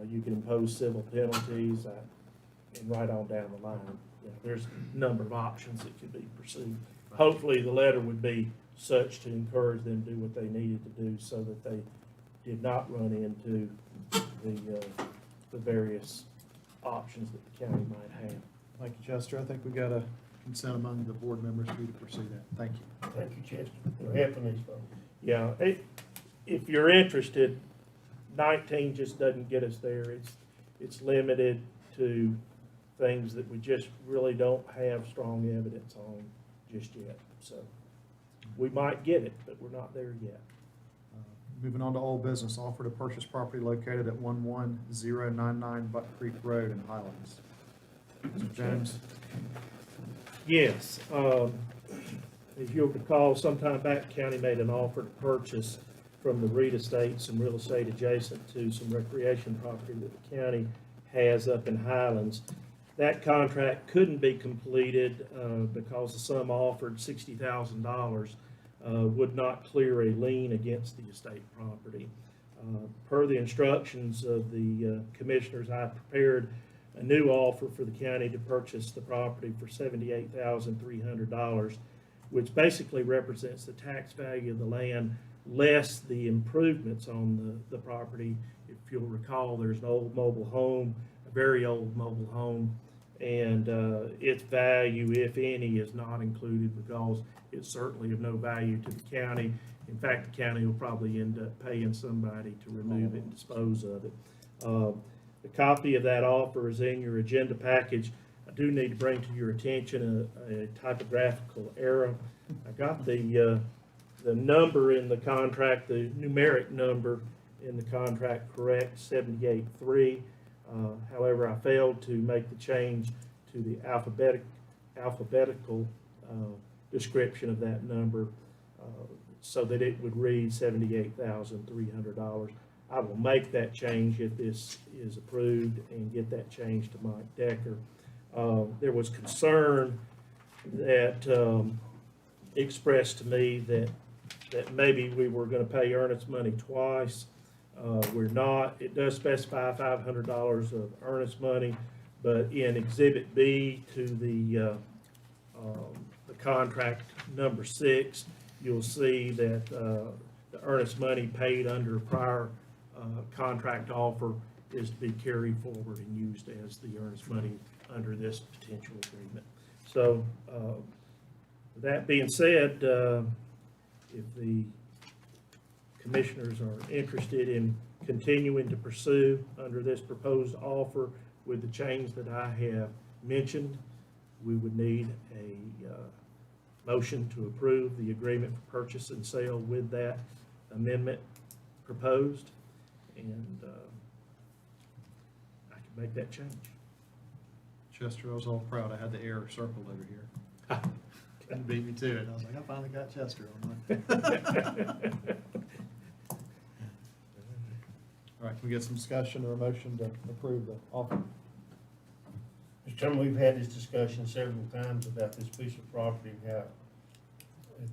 You can impose civil penalties, and right on down the line. You know, there's a number of options that could be pursued. Hopefully, the letter would be such to encourage them to do what they needed to do so that they did not run into the various options that the county might have. Thank you, Chester. I think we've got a consent among the board members for you to pursue that. Thank you. Thank you, Chester, for helping these folks. Yeah, if you're interested, 19 just doesn't get us there. It's limited to things that we just really don't have strong evidence on just yet. So we might get it, but we're not there yet. Moving on to old business, offer to purchase property located at 11099 Buck Creek Road in Highlands. Mr. Jones? Yes, as you'll recall, sometime back, the county made an offer to purchase from the Reed Estate some real estate adjacent to some recreation property that the county has up in Highlands. That contract couldn't be completed because the sum offered, $60,000, would not clear a lien against the estate property. Per the instructions of the commissioners, I prepared a new offer for the county to purchase the property for $78,300, which basically represents the tax value of the land less the improvements on the property. If you'll recall, there's an old mobile home, a very old mobile home, and its value, if any, is not included because it's certainly of no value to the county. In fact, the county will probably end up paying somebody to remove it and dispose of it. The copy of that offer is in your agenda package. I do need to bring to your attention a typographical error. I got the number in the contract, the numeric number in the contract correct, 78.3. However, I failed to make the change to the alphabetical description of that number so that it would read $78,300. I will make that change if this is approved and get that change to Mike Decker. There was concern that expressed to me that maybe we were going to pay earnest money twice. We're not. It does specify $500 of earnest money, but in Exhibit B to the contract number 6, you'll see that the earnest money paid under prior contract offer is to be carried forward and used as the earnest money under this potential agreement. So, with that being said, if the commissioners are interested in continuing to pursue under this proposed offer with the change that I have mentioned, we would need a motion to approve the agreement for purchase and sale with that amendment proposed, and I can make that change. Chester, I was all proud. I had the error circled over here. Couldn't beat me to it. I was like, I finally got Chester on mine. All right, can we get some discussion or a motion to approve the offer? Mr. Chairman, we've had this discussion several times about this piece of property, how at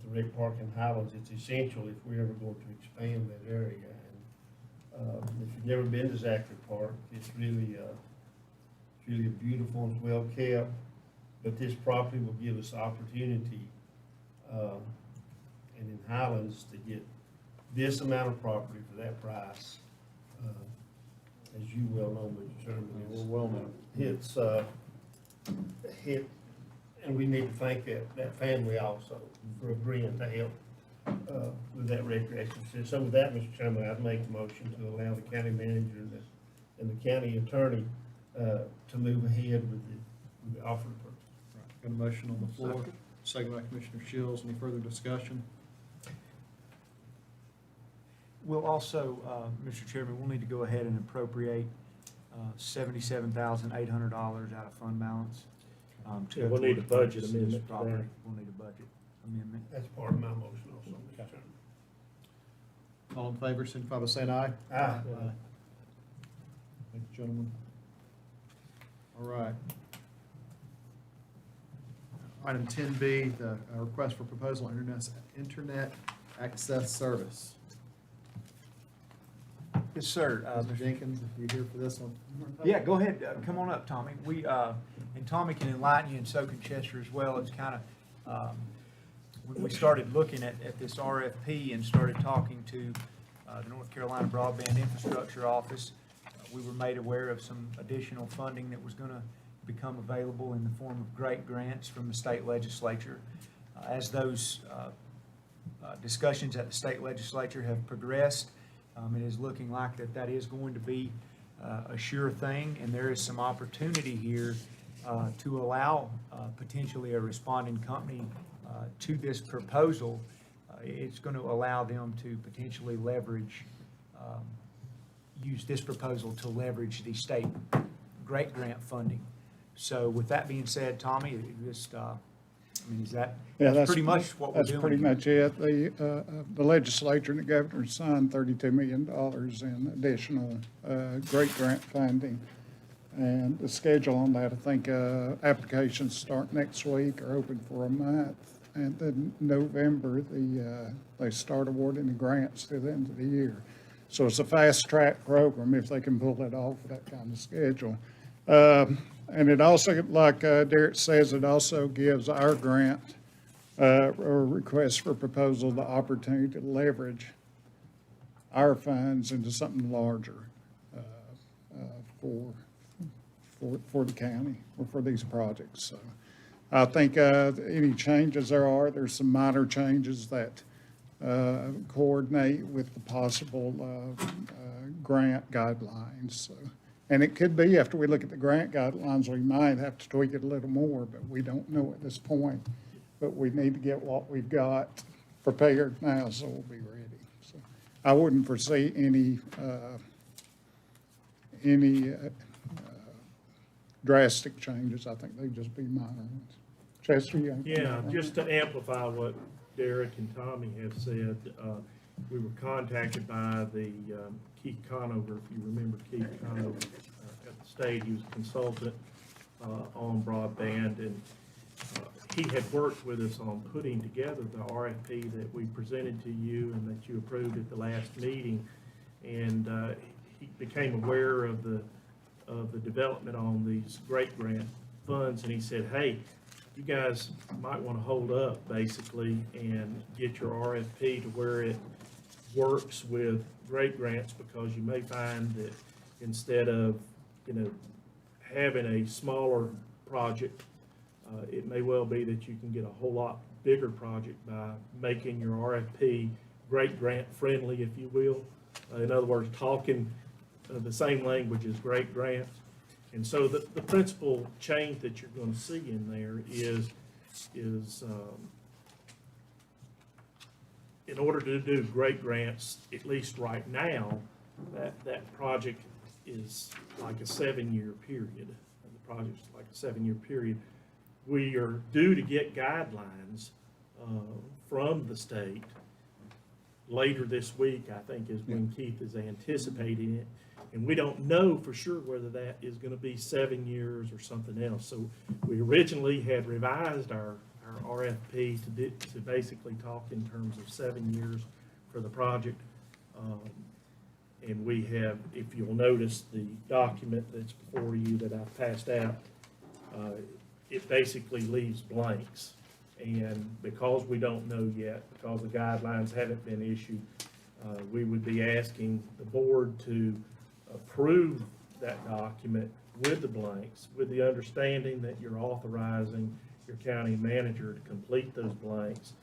the Rec Park in Highlands, it's essential if we're ever going to expand that area. And if you've never been to Zachary Park, it's really beautiful and it's well kept. But this property will give us opportunity, and in Highlands, to get this amount of property for that price. As you well know, Mr. Chairman, it's and we need to thank that family also for agreeing to help with that recreation facility. So with that, Mr. Chairman, I'd make the motion to allow the county manager and the county attorney to move ahead with the offer of purchase. Right, got a motion on the floor. Second by Commissioner Shields. Any further discussion? We'll also, Mr. Chairman, we'll need to go ahead and appropriate $77,800 out of fund balance. Yeah, we'll need a budget amendment to Property. that. We'll need a budget amendment. That's part of my motion also, Mr. Chairman. All in favor, signify by saying aye. Aye. Thank you, gentlemen. All right. Item 10B, the request for proposal internet access service. Yes, sir. Mr. Jenkins, if you're here for this one. Yeah, go ahead, come on up, Tommy. And Tommy can enlighten you, and so can Chester as well. It's kind of, when we started looking at this RFP and started talking to the North Carolina Broadband Infrastructure Office, we were made aware of some additional funding that was going to become available in the form of great grants from the state legislature. As those discussions at the state legislature have progressed, it is looking like that is going to be a sure thing, and there is some opportunity here to allow potentially a responding company to this proposal. It's going to allow them to potentially leverage, use this proposal to leverage the state great grant funding. So with that being said, Tommy, just, is that, Yeah, that's pretty much what we're doing? That's pretty much it. The legislature and the governor signed $32 million in additional great grant funding. And the schedule on that, I think, applications start next week, are open for a month. And then November, they start awarding the grants to the end of the year. So it's a fast-track program if they can pull it off with that kind of schedule. And it also, like Derek says, it also gives our grant or request for proposal the opportunity to leverage our funds into something larger for the county or for these projects. So I think any changes there's some minor changes that coordinate with the possible grant guidelines. So. And it could be after we look at the grant guidelines, we might have to tweak it a little more, but we don't know at this point. But we need to get what we've got prepared now, so we'll be ready. So I wouldn't foresee any drastic changes. I think they'd just be minor ones. Chester, you have? Yeah, just to amplify what Derek and Tommy have said, we were contacted by the Keith Conover, if you remember Keith Conover at the state. He was a consultant on broadband, and he had worked with us on putting together the RFP that we presented to you and that you approved at the last meeting. And he became aware of the development on these great grant funds, and he said, hey, you guys might want to hold up, basically, and get your RFP to where it works with great grants, because you may find that instead of, having a smaller project, it may well be that you can get a whole lot bigger project by making your RFP great grant friendly, if you will. In other words, talking the same language as great grants. And so the principal change that you're going to see in there is in order to do great grants, at least right now, that project is like a 7-year period. The project's like a 7-year period. We are due to get guidelines from the state later this week, I think, is when Keith is anticipating it. And we don't know for sure whether that is going to be 7 years or something else. So we originally had revised our RFP to basically talk in terms of 7 years for the project. And we have, if you'll notice, the document that's before you that I've passed out, it basically leaves blanks. And because we don't know yet, because the guidelines haven't been issued, we would be asking the board to approve that document with the blanks, with the understanding that you're authorizing your county manager to complete those blanks,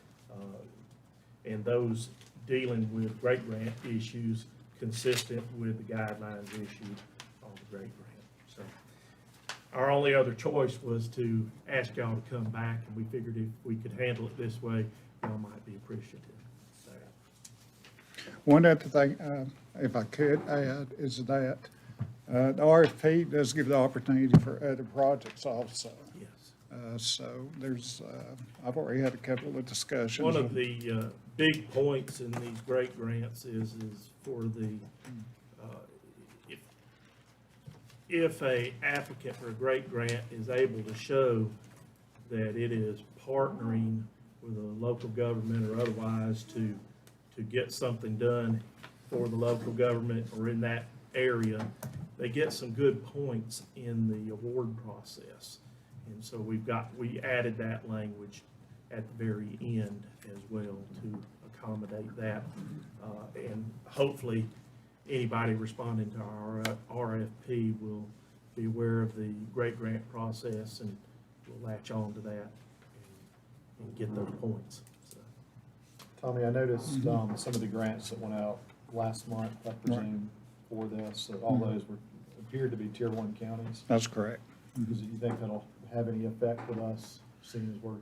and those dealing with great grant issues consistent with the guidelines issued on the great grant. So our only other choice was to ask y'all to come back, and we figured if we could handle it this way, y'all might be appreciative. So, One other thing, if I could add, is that the RFP does give the opportunity for other projects also. yes. So there's, I've already had a couple of discussions. One of the big points in these great grants is for the, if a applicant for a great grant is able to show that it is partnering with a local government or otherwise to get something done for the local government or in that area, they get some good points in the award process. And so we added that language at the very end as well to accommodate that. And hopefully, anybody responding to our RFP will be aware of the great grant process and will latch on to that and get those points. So, Tommy, I noticed some of the grants that went out last month, I presume, for this, that all those appeared to be Tier 1 counties. That's correct. Do you think that'll have any effect with us, seeing as we're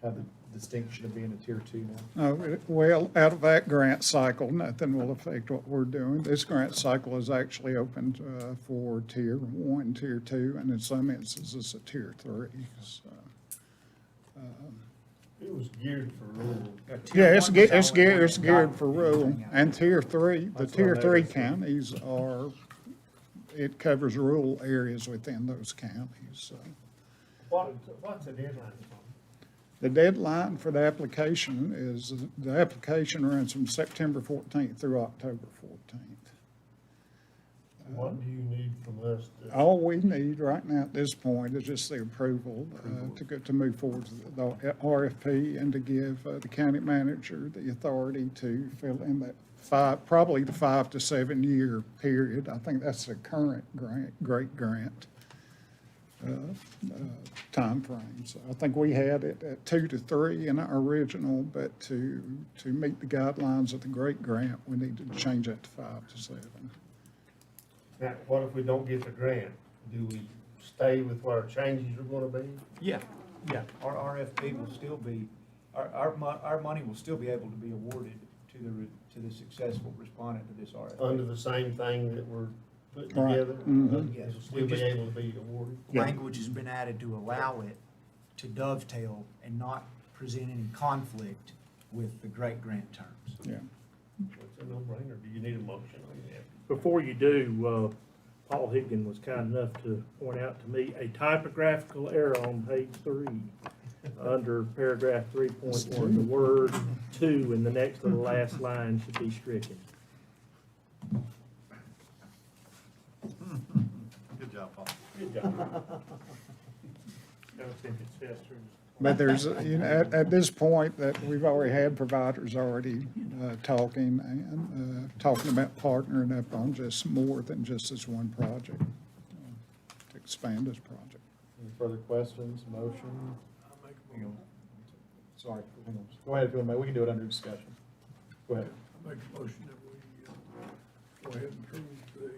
have the distinction of being a Tier 2 now? Well, out of that grant cycle, nothing will affect what we're doing. This grant cycle is actually opened for Tier 1, Tier 2, and in some instances, a Tier 3. So, It was geared for rural. yeah, it's geared for rural. And Tier 3, the Tier 3 counties are, it covers rural areas within those counties, so. What's the deadline for? The deadline for the application is, the application runs from September 14th through October 14th. What do you need from us to? All we need right now at this point is just the approval to move forward with the RFP and to give the county manager the authority to fill in that probably the 5 to 7 year period. I think that's the current great grant timeframe. So I think we had it at 2 to 3 in our original, but to meet the guidelines of the great grant, we needed to change that to 5 to 7. Now, what if we don't get the grant? Do we stay with what our changes are gonna be? Yeah, our RFP will still be, our money will still be able to be awarded to the successful respondent to this RFP. Under the same thing that we're putting Right. together? Mhm. Yes. Will still be able to be awarded? Language has been added to allow it to dovetail and not present any conflict with the great grant terms. Yeah. It's a no-brainer. Do you need a motion on that? Before you do, Paul Higgin was kind enough to point out to me a typographical error on page 3. Under paragraph 3.1, the word "to" in the next to the last line should be stricken. Good job, Paul. Good job. Gotta think it's faster. But there's, at this point, that we've already had providers already talking and talking about partnering up on just more than just this one project, to expand this project. Any further questions, motion? I make a Hang on. motion, Sorry, hang on. Go ahead if you want to, we can do it under discussion. Go ahead. I make a motion that we, go ahead and approve the,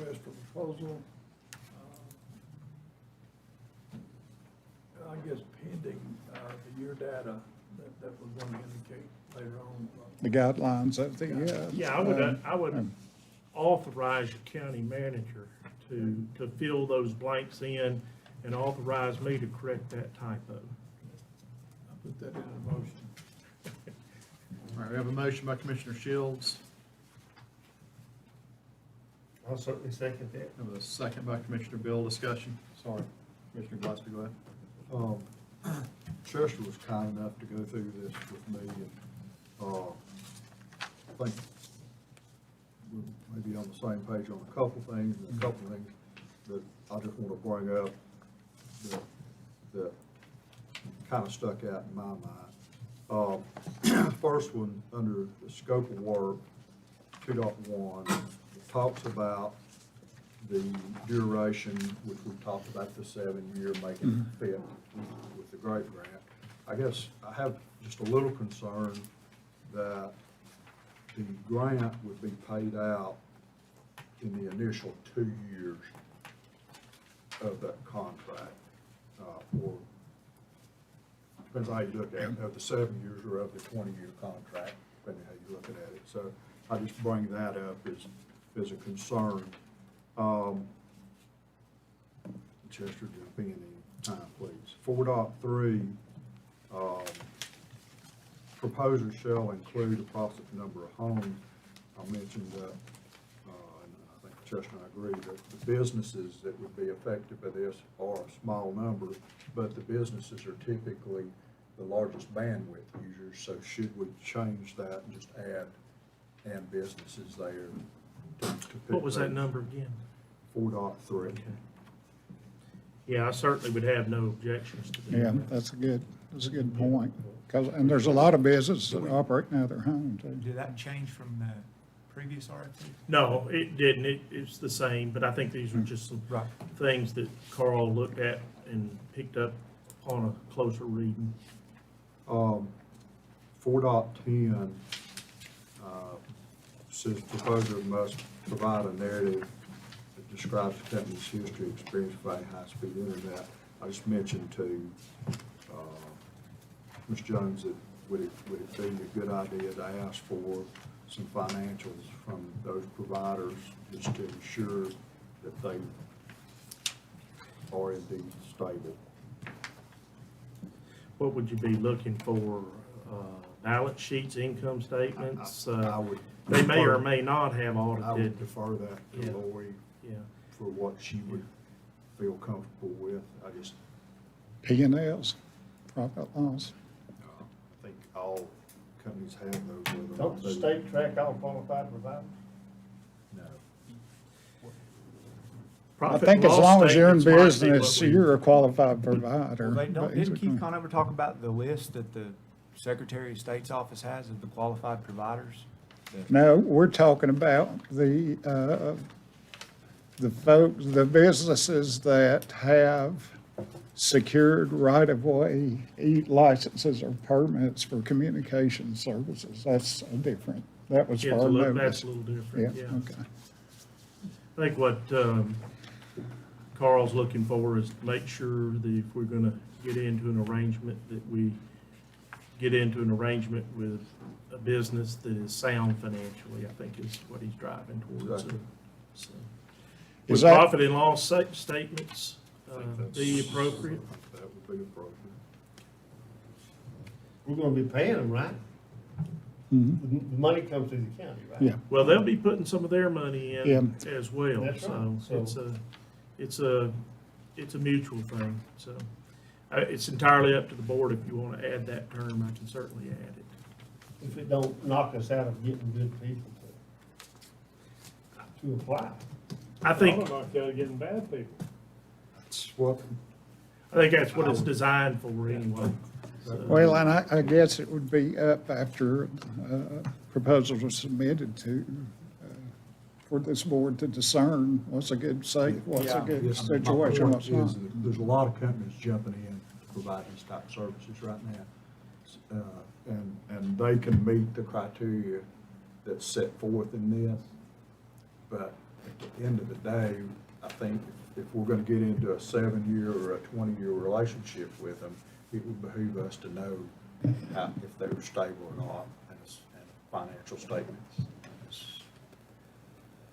request for proposal. I guess pending, the year data that we're going to indicate later on. The guidelines of the, Yeah, I would authorize the county manager to fill those blanks in and authorize me to correct that typo. I put that in a motion. All right, we have a motion by Commissioner Shields. I'll certainly second that. We have a second by Commissioner Bill. Discussion. Sorry, Commissioner Gillespie, go ahead. Chester was kind enough to go through this with me, and, I think we're maybe on the same page on a couple things, and a couple things that I just want to bring up that kind of stuck out in my mind. First one, under the scope of work, 2.1, it talks about the duration, which we talked about, the 7-year, making it fit with the great grant. I guess I have just a little concern that the grant would be paid out in the initial 2 years of that contract, or depends how you look at it, of the 7 years or of the 20-year contract, depending how you're looking at it. So I just bring that up as a concern. Chester, jump in any time, please. 4.3, proposers shall include approximate number of homes. I mentioned that, and I think Chester and I agree, that the businesses that would be affected by this are a small number, but the businesses are typically the largest bandwidth users, so should we change that and just add and businesses there to pick What was that those? number again? 4.3. Okay. Yeah, I certainly would have no objections to that. yeah, that's a good point. And there's a lot of businesses that operate out of their home too. Did that change from the previous RFP? No, it didn't. It's the same, but I think these are just some Right. things that Carl looked at and picked up on a closer reading. 4.10 says proposer must provide a narrative that describes the company's history, experience providing high-speed internet. I just mentioned to Ms. Jones that would it be a good idea to ask for some financials from those providers just to ensure that they are indeed stable? What would you be looking for? Balance sheets, income statements? I would They may or defer- may not have I audited. would defer that Yeah. to Lori Yeah. for what she would feel comfortable with. I just, P&Ls, profit loss. I think all companies have those. whether or Don't not the they- state track all qualified providers? No. I Profit think and as loss long as you're in statements might be business, what we- you're a qualified provider. Well, didn't Keith basically. Conover talk about the list that the Secretary of State's office has of the qualified providers? No, we're talking about the folks, the businesses that have secured right-of-way licenses or permits for communication services. That's different. That was Yeah, far that's notice. a little Yeah, different, yeah. okay. I think what Carl's looking for is to make sure that if we're gonna get into an arrangement that we get into an arrangement with a business that is sound financially, I think is what he's driving towards. Exactly. So, Is would that- profit and loss statements be appropriate? That would be appropriate. We're gonna be paying them, right? Mhm. The money comes to the county, right? Yeah. Well, they'll be putting some of their money in Yeah. as well, That's right. so it's a mutual thing, so. It's entirely up to the board if you want to add that term, I can certainly add it. If it don't knock us out of getting good people to apply. I think, getting bad people. That's what, that's what it's designed for anyway. So- Well, and I guess it would be up after proposals are submitted to, for this board to discern what's a good site, what's a good yes, my situation, point what's is not. that there's a lot of companies jumping in to provide these type of services right now. And they can meet the criteria that's set forth in this. But at the end of the day, I think if we're gonna get into a 7-year or a 20-year relationship with them, it would behoove us to know if they were stable or not, and financial statements. It's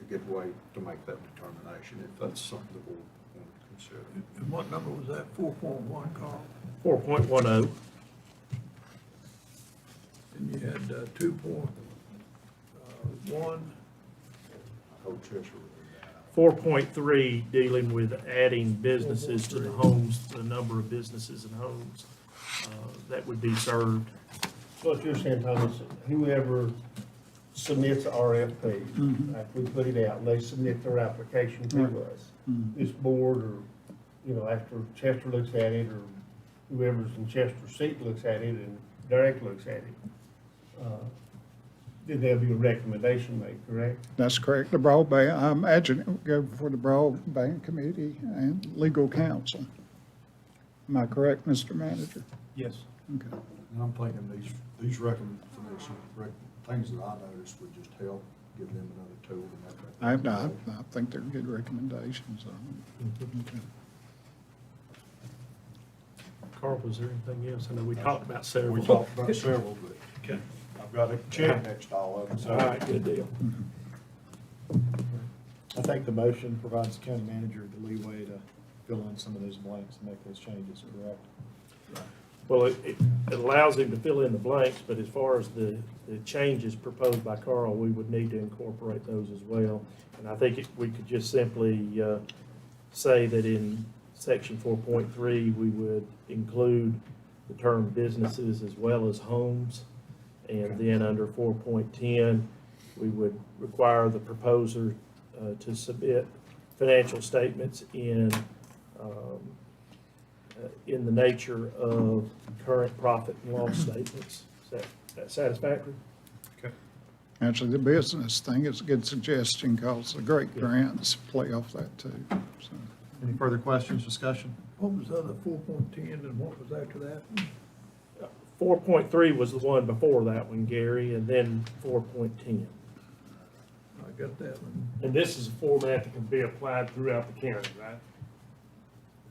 a good way to make that determination, if that's something the board want to consider. And what number was that, 4.1, Carl? 4.10, And you had 2.1, I hope Cheshire will do that. 4.3 dealing with adding businesses to the homes, the number of businesses and homes that would be served. So what you're saying, Thomas, whoever submits a RFP, like we put it out, and they submit their application to us, this board, or, after Chester looks at it, or whoever's in Chester's seat looks at it, and Derek looks at it, then there'll be a recommendation made, correct? That's correct. The broadband, I imagine it would go before the broadband committee and legal counsel. Am I correct, Mr. Manager? Yes. Okay. And I'm thinking these recommendations, things that I noticed would just help give them another tool to make that. I think they're good recommendations. Okay. Carl, was there anything else? I know we talked about several. We talked about several, but Okay. I've got to check next to all of them. so- All right, good deal. I think the motion provides the county manager the leeway to fill in some of those blanks and make those changes, correct? Well, it allows him to fill in the blanks, but as far as the changes proposed by Carl, we would need to incorporate those as well. And I think we could just simply say that in section 4.3, we would include the term businesses as well as homes. And then under 4.10, we would require the proposer to submit financial statements in the nature of current profit and loss statements. Is that satisfactory? Actually, the business thing is a good suggestion because the great grants play off that too. So, Any further questions, discussion? what was the other 4.10 and what was after that? 4.3 was the one before that one, Gary, and then 4.10. I got that one. And this is a format that can be applied throughout the county, right?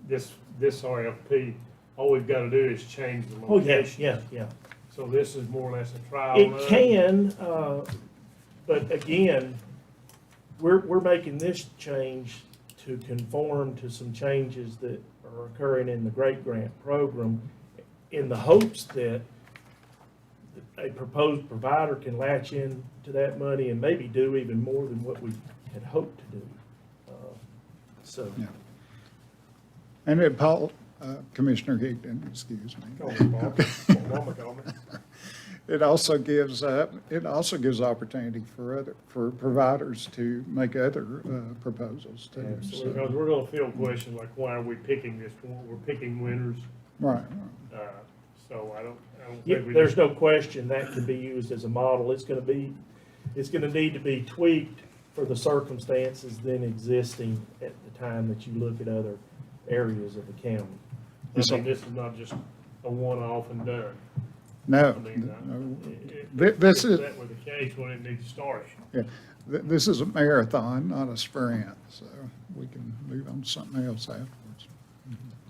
This RFP, all we've got to do is change the Oh, yeah, location. yeah. So this is more or less a trial It run. can, but again, we're making this change to conform to some changes that are occurring in the Great Grant program in the hopes that a proposed provider can latch in to that money and maybe do even more than what we had hoped to do. So, yeah. And it, Paul, Commissioner Higdon, excuse me. Call me, Bob. Mama called me. It also gives opportunity for providers to make other proposals too. Absolutely. Because we're gonna field questions like, why are we picking this one? We're picking winners. Right. So I don't yeah, think we. there's no question that can be used as a model. It's gonna need to be tweaked for the circumstances then existing at the time that you look at other areas of the county. I mean, this is not just a one-off and done. No, I mean, no. this This is, that was the case when it needs to start. yeah, this is a marathon, not a sprint, so we can move on to something else afterwards.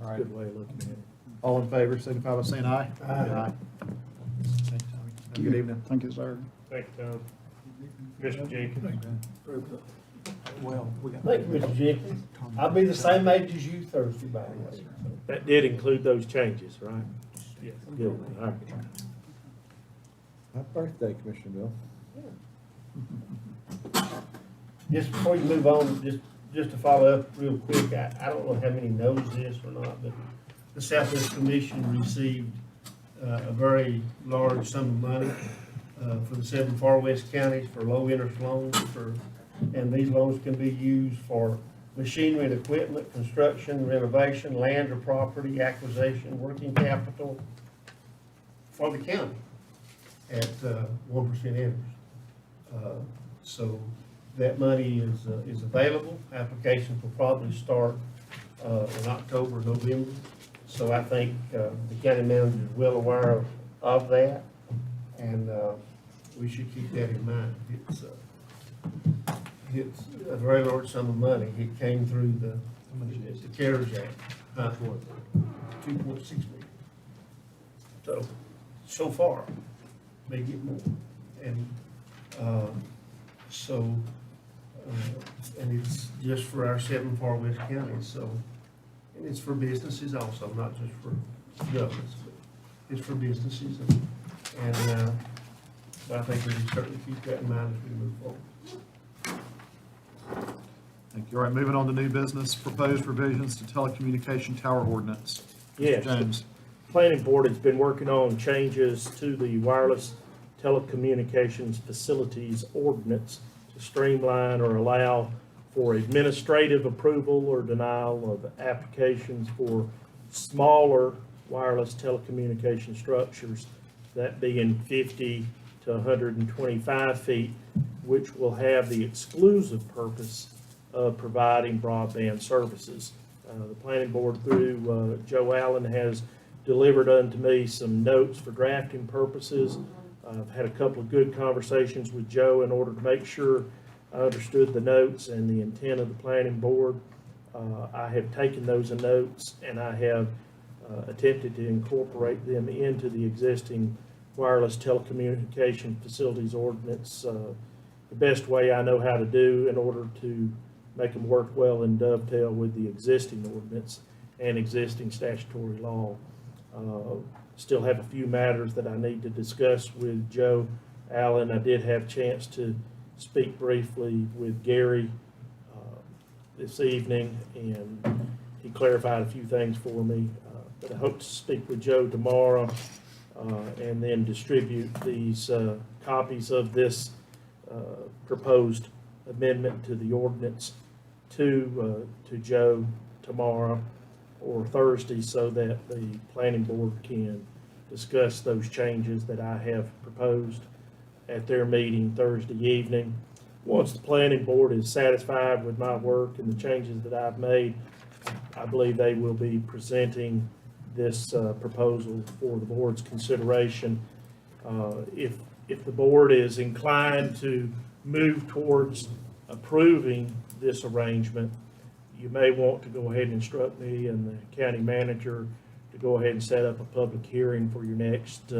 All right. Good way of looking at it. All in favor, signify by saying aye. Aye. Good evening. Thank you, sir. Thank you, Tom. Commissioner Jenkins. Well, we got. Thank you, Mr. Jenkins. I'll be the same age as you Thursday, by the way. That did include those changes, right? Yes. Good, all right. Happy birthday, Commissioner Bill. Just before you move on, just to follow up real quick, I don't know how many knows this or not, but the Southwest Commission received a very large sum of money for the 7 Far West counties for low-interest loans and these loans can be used for machinery and equipment, construction, renovation, land or property acquisition, working capital for the county at 1% interest. So that money is available. Applications will probably start in October, November. So I think the county manager is well aware of that, and we should keep that in mind. It's a very large sum of money. It came through the CARES Act, 2.6 million. So far, may get more. And and it's just for our 7 Far West counties, so, and it's for businesses also, not just for governments, but it's for businesses, and but I think we can certainly keep that in mind as we move forward. Thank you. All right, moving on to new business, proposed revisions to telecommunication tower ordinance. Yes. Mr. Jones. Planning Board has been working on changes to the wireless telecommunications facilities ordinance to streamline or allow for administrative approval or denial of applications for smaller wireless telecommunication structures, that being 50 to 125 feet, which will have the exclusive purpose of providing broadband services. The Planning Board through Joe Allen has delivered unto me some notes for drafting purposes. I've had a couple of good conversations with Joe in order to make sure I understood the notes and the intent of the Planning Board. I have taken those notes and I have attempted to incorporate them into the existing wireless telecommunication facilities ordinance the best way I know how to do in order to make them work well and dovetail with the existing ordinance and existing statutory law. Still have a few matters that I need to discuss with Joe Allen. I did have a chance to speak briefly with Gary this evening, and he clarified a few things for me. But I hope to speak with Joe tomorrow and then distribute these copies of this proposed amendment to the ordinance to Joe tomorrow or Thursday, so that the Planning Board can discuss those changes that I have proposed at their meeting Thursday evening. Once the Planning Board is satisfied with my work and the changes that I've made, I believe they will be presenting this proposal for the board's consideration. If the board is inclined to move towards approving this arrangement, you may want to go ahead and instruct me and the county manager to go ahead and set up a public hearing for your next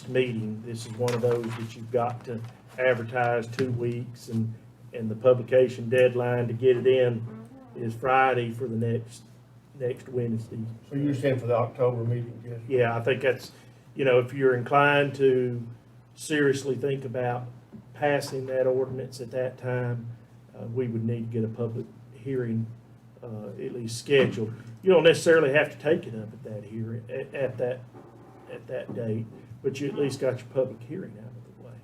meeting. This is one of those that you've got to advertise 2 weeks, and the publication deadline to get it in is Friday for the next Wednesday. So you're saying for the October meeting, Judge? Yeah, I think that's, if you're inclined to seriously think about passing that ordinance at that time, we would need to get a public hearing at least scheduled. You don't necessarily have to take it up at that hearing, at that date, but you at least got your public hearing out of the way.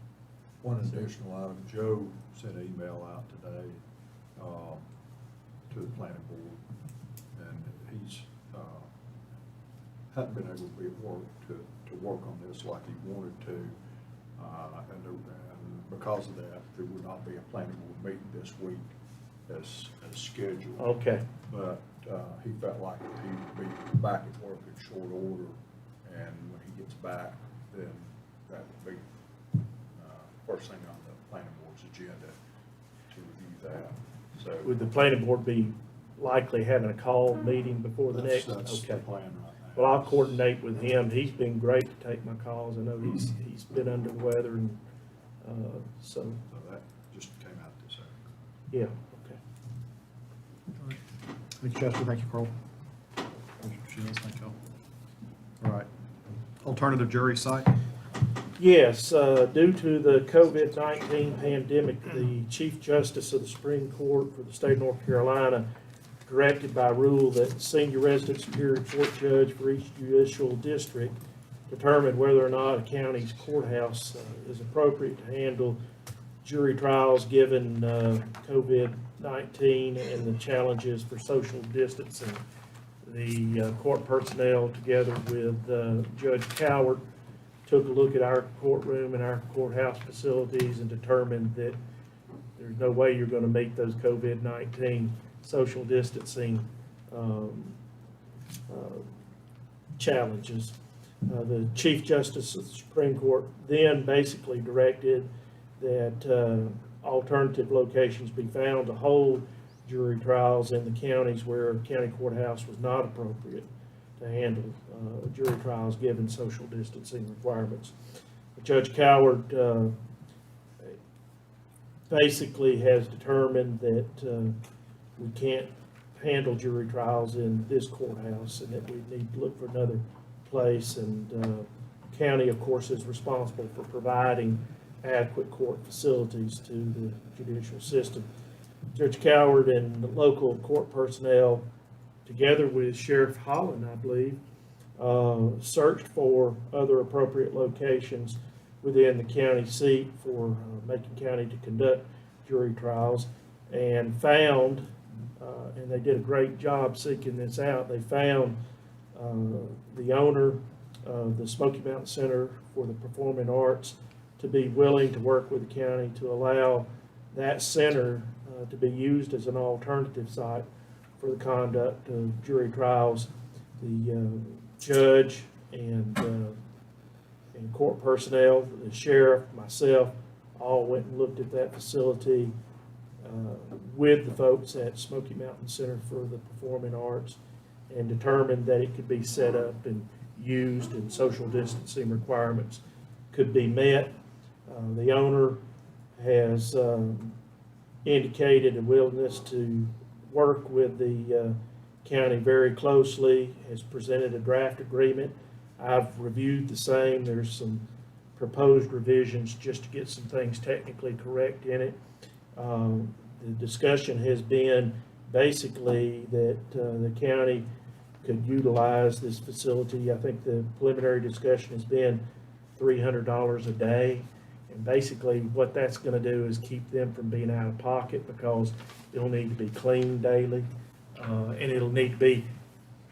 One additional item, Joe sent an email out today to the planning board, and he's hadn't been able to be at work to work on this like he wanted to, and because of that, there would not be a planning board meeting this week as scheduled. Okay. But he felt like he would be back at work in short order, and when he gets back, then that would be first thing on the planning board's agenda to review that. So Would the planning board be likely having a call meeting before the next? that's the Okay. plan right Well, I'll coordinate with him. He's been great to take my calls. I know he's been under the weather and, so, So that just came out this afternoon. yeah, okay. Thank you, Chester. Thank you, Carl. Thank you, Shields. Thank you. All right. Alternative jury site. Yes, due to the COVID-19 pandemic, the Chief Justice of the Supreme Court for the state of North Carolina directed by rule that senior resident superior court judge for each judicial district determine whether or not a county's courthouse is appropriate to handle jury trials given COVID-19 and the challenges for social distancing. The court personnel, together with Judge Coward, took a look at our courtroom and our courthouse facilities and determined that there's no way you're going to meet those COVID-19 social distancing challenges. The Chief Justice of the Supreme Court then basically directed that alternative locations be found to hold jury trials in the counties where a county courthouse was not appropriate to handle jury trials given social distancing requirements. Judge Coward basically has determined that we can't handle jury trials in this courthouse and that we need to look for another place. And county, of course, is responsible for providing adequate court facilities to the judicial system. Judge Coward and the local court personnel, together with Sheriff Holland, I believe, searched for other appropriate locations within the county seat for Macon County to conduct jury trials, and found, and they did a great job seeking this out, they found the owner of the Smoky Mountain Center for the Performing Arts to be willing to work with the county to allow that center to be used as an alternative site for the conduct of jury trials. The judge and court personnel, the sheriff, myself, all went and looked at that facility with the folks at Smoky Mountain Center for the Performing Arts and determined that it could be set up and used and social distancing requirements could be met. The owner has indicated a willingness to work with the county very closely, has presented a draft agreement. I've reviewed the same. There's some proposed revisions just to get some things technically correct in it. The discussion has been basically that the county could utilize this facility. I think the preliminary discussion has been $300 a day. And basically what that's going to do is keep them from being out of pocket because it'll need to be cleaned daily and it'll need to be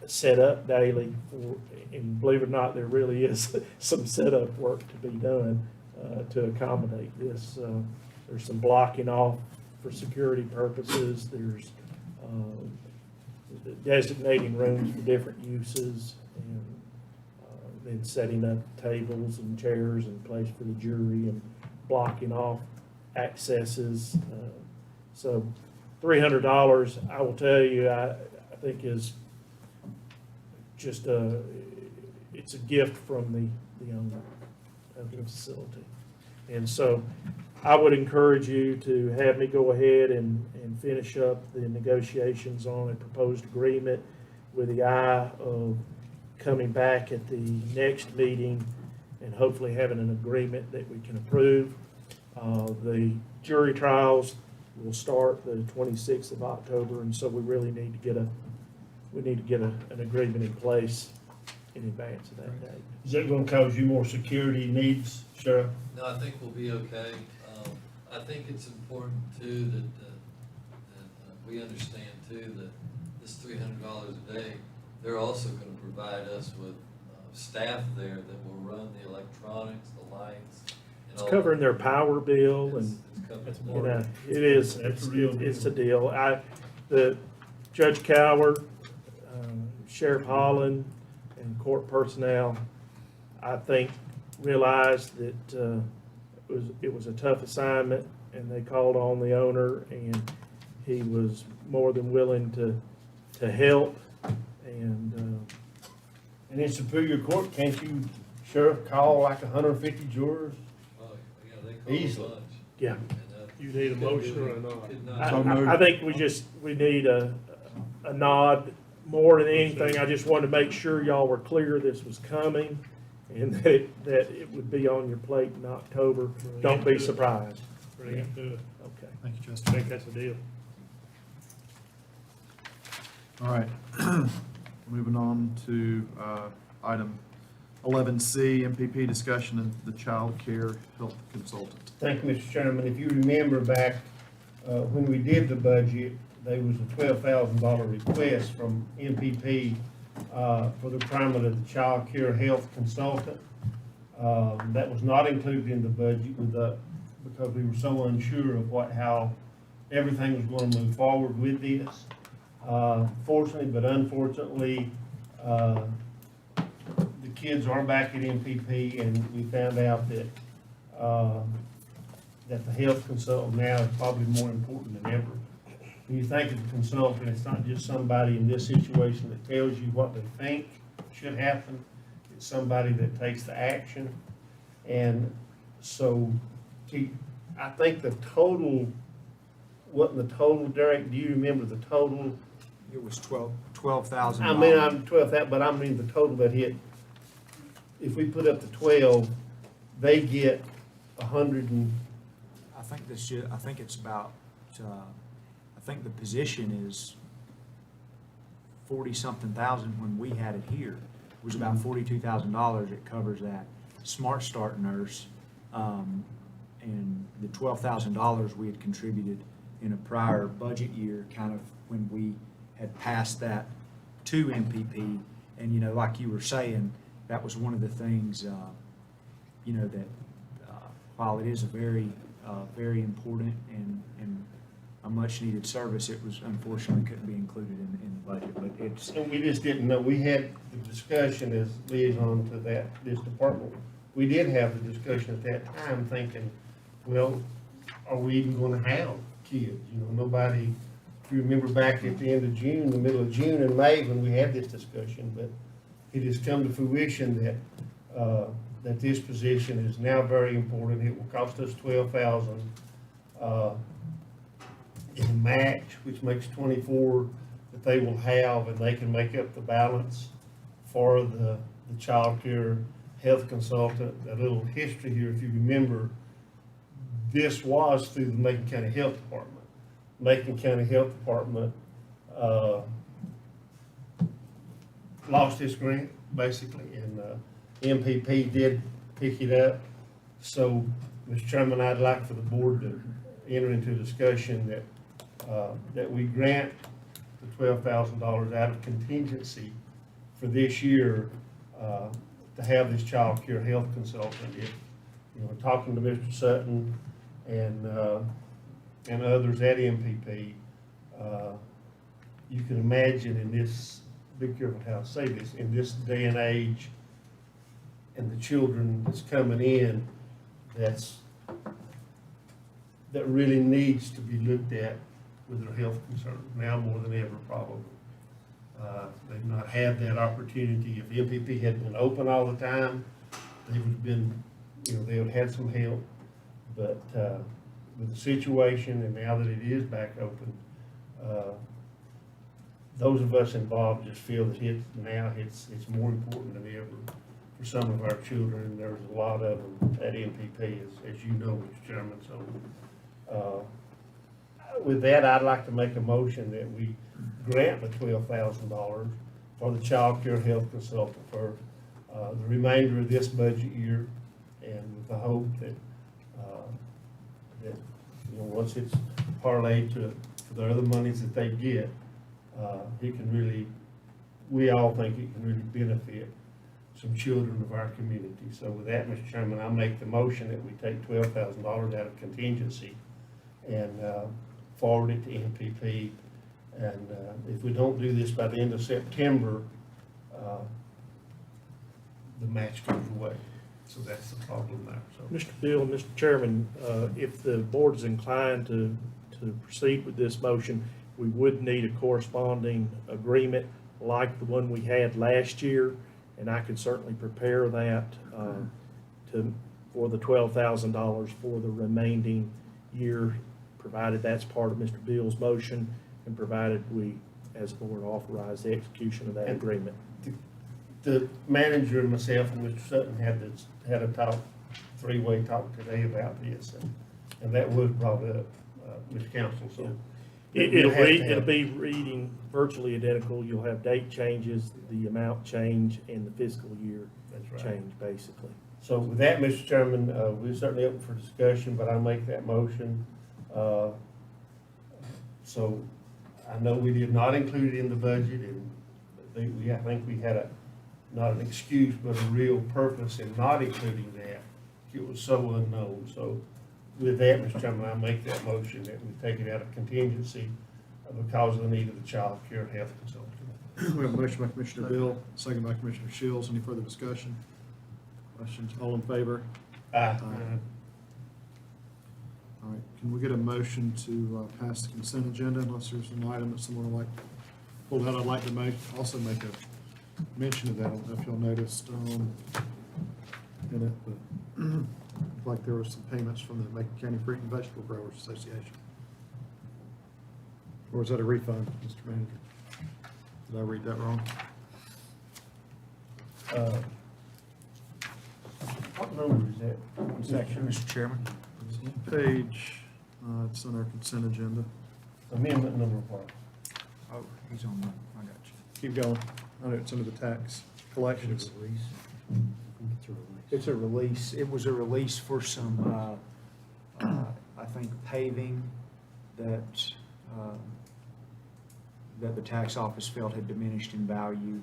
set up daily. And believe it or not, there really is some setup work to be done to accommodate this. There's some blocking off for security purposes. There's designating rooms for different uses, and then setting up tables and chairs and place for the jury and blocking off accesses. So $300, I will tell you, I think is just it's a gift from the owner of the facility. And so I would encourage you to have me go ahead and finish up the negotiations on a proposed agreement with the eye of coming back at the next meeting and hopefully having an agreement that we can approve. The jury trials will start the 26th of October, and so we really need to get an agreement in place in advance of that date. Is that gonna cause you more security needs, Sheriff? No, I think we'll be okay. I think it's important too that we understand too that this $300 a day, they're also gonna provide us with staff there that will run the electronics, the lights. And It's all covering that. their power bill and, It's covering That's more. you know, it is, That's a real it's a deal. The Judge Coward, Sheriff Holland, and court personnel, I think, realized that it was a tough assignment, and they called on the owner, and he was more than willing to help. And And in Superior Court, can't you, sheriff, call like 150 jurors? Oh, yeah, they call a Easily. bunch. Yeah. And, You need a motion or a nod? could I, not- I think we need a nod more than anything. I just wanted to make sure y'all were clear this was coming and that it would be on your plate in October. Don't be surprised. Bring it to it. Okay. Thank you, I Justin. think that's a deal. All right, moving on to item 11C, MPP discussion of the child care health consultant. Thank you, Mr. Chairman. If you remember back, when we did the budget, there was a $12,000 request from MPP for the requirement of the child care health consultant. That was not included in the budget because we were so unsure of how everything was going to move forward with this. Fortunately, but unfortunately, the kids are back at MPP, and we found out that that the health consultant now is probably more important than ever. When you think of a consultant, it's not just somebody in this situation that tells you what they think should happen. It's somebody that takes the action. And so, I think the total, Derek, do you remember the total? It was $12,000. I mean, I'm 12, but I mean the total that hit, if we put up the 12, they get 100 and, I think it's about, I think the position is 40-something thousand when we had it here. It was about $42,000. It covers that Smart Start nurse, and the $12,000 we had contributed in a prior budget year, kind of when we had passed that to MPP. And, you know, like you were saying, that was one of the things, you know, that while it is a very, very important and a much-needed service, it was unfortunately couldn't be included in the budget, but it's, and we just didn't know. We had the discussion as liaison to this department. We did have the discussion at that time thinking, well, are we even gonna have kids? You know, nobody, if you remember back at the end of June, the middle of June and May when we had this discussion, but it has come to fruition that this position is now very important. It will cost us $12,000 in a match, which makes 24 that they will have, and they can make up the balance for the child care health consultant. A little history here, if you remember, this was through the Macon County Health Department. Macon County Health Department lost this grant, basically, and MPP did pick it up. So, Mr. Chairman, I'd like for the board to enter into a discussion that we grant the $12,000 out of contingency for this year to have this child care health consultant. If, you know, talking to Mr. Sutton and others at MPP, you can imagine in this, be careful how I say this, in this day and age, and the children that's coming in, that really needs to be looked at with their health concerns, now more than ever probably. They've not had that opportunity. If MPP had been open all the time, they would have been, you know, they would have had some help. But with the situation, and now that it is back open, those of us involved just feel that it's more important than ever for some of our children, and there's a lot of them at MPP, as you know, Mr. Chairman. So with that, I'd like to make a motion that we grant the $12,000 for the child care health consultant for the remainder of this budget year, and with the hope that you know, once it's parlayed to the other monies that they get, it can really, we all think it can really benefit some children of our community. So with that, Mr. Chairman, I make the motion that we take $12,000 out of contingency and forward it to MPP. And if we don't do this by the end of September, the match goes away. So that's the problem there. So, Mr. Bill, Mr. Chairman, if the board is inclined to proceed with this motion, we would need a corresponding agreement like the one we had last year. and I could certainly prepare that for the $12,000 for the remaining year, provided that's part of Mr. Bill's motion, and provided we, as a board, authorize the execution of that agreement. The manager and myself and Mr. Sutton had a talk, three-way talk today about this, and that was brought up, Mr. Council, so. It'll be reading virtually identical. You'll have date changes, the amount change, and the fiscal year That's right. change, basically. So with that, Mr. Chairman, we're certainly open for discussion, but I'll make that motion. So I know we did not include it in the budget, and I think we had not an excuse, but a real purpose in not including that. It was so unknown. So with that, Mr. Chairman, I make that motion that we take it out of contingency because of the need of the child care health consultant. We have a motion by Commissioner Bill, second by Commissioner Shields. Any further discussion? Questions? All in favor? Aye. All right, can we get a motion to pass the consent agenda unless there's an item that someone would like to pull out? I'd like to also make a mention of that. I don't know if y'all noticed in it, but looked like there were some payments from the Macon County Fruit and Vegetable Growers Association. Or is that a refund, Mr. Manager? Did I read that wrong? What number is that? What section? Mr. Chairman? Page, it's on our consent agenda. Amendment number what? Oh, he's on, I got you. Keep going. I know it's under the tax collections. It's a release, it was a release for some, I think paving that, that the tax office felt had diminished in value,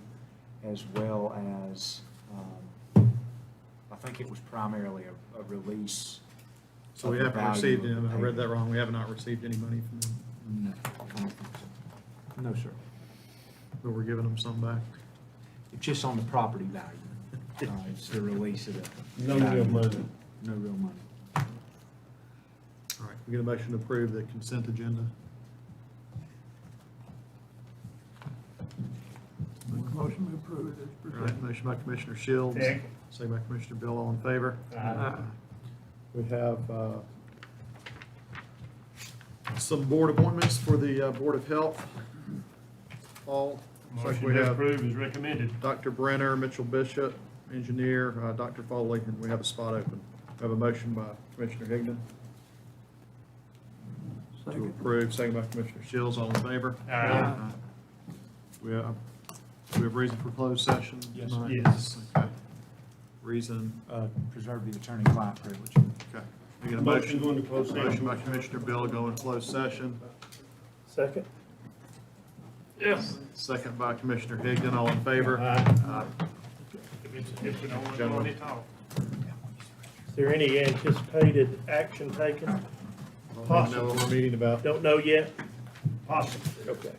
as well as, I think it was primarily a release. So we of the haven't value received of them, the I read that paving. wrong, we have not received any money from them, No, I don't think so. No, sir. but we're giving them some back. It's just on the property value. It's the release of the. No real money. No real money. All right, we get a motion to approve the consent agenda. Make a motion to approve it as All right, presented. motion by Commissioner Shields, Second. second by Commissioner Bill, all in favor? Aye. We have some board appointments for the Board of Health. Paul, looks like Motion we to have approve is recommended. Dr. Brenner, Mitchell Bishop, engineer, Dr. Foley, and we have a spot open. We have a motion by Commissioner Higdon to Second. approve, second by Commissioner Shields, all in favor? Aye. We have reason for closed session Yes, tonight? yes. Okay. Reason, Preserve the attorney-client privilege. okay. We get a Motion motion, going to closed session. motion by Commissioner Bill to go into closed session, Second? Yes. second by Commissioner Higdon, all in favor? Aye. If we don't want to go Gentlemen. any talk. Is there any anticipated action taken? I don't even know what we're meeting about. Don't know yet? Possible. Okay.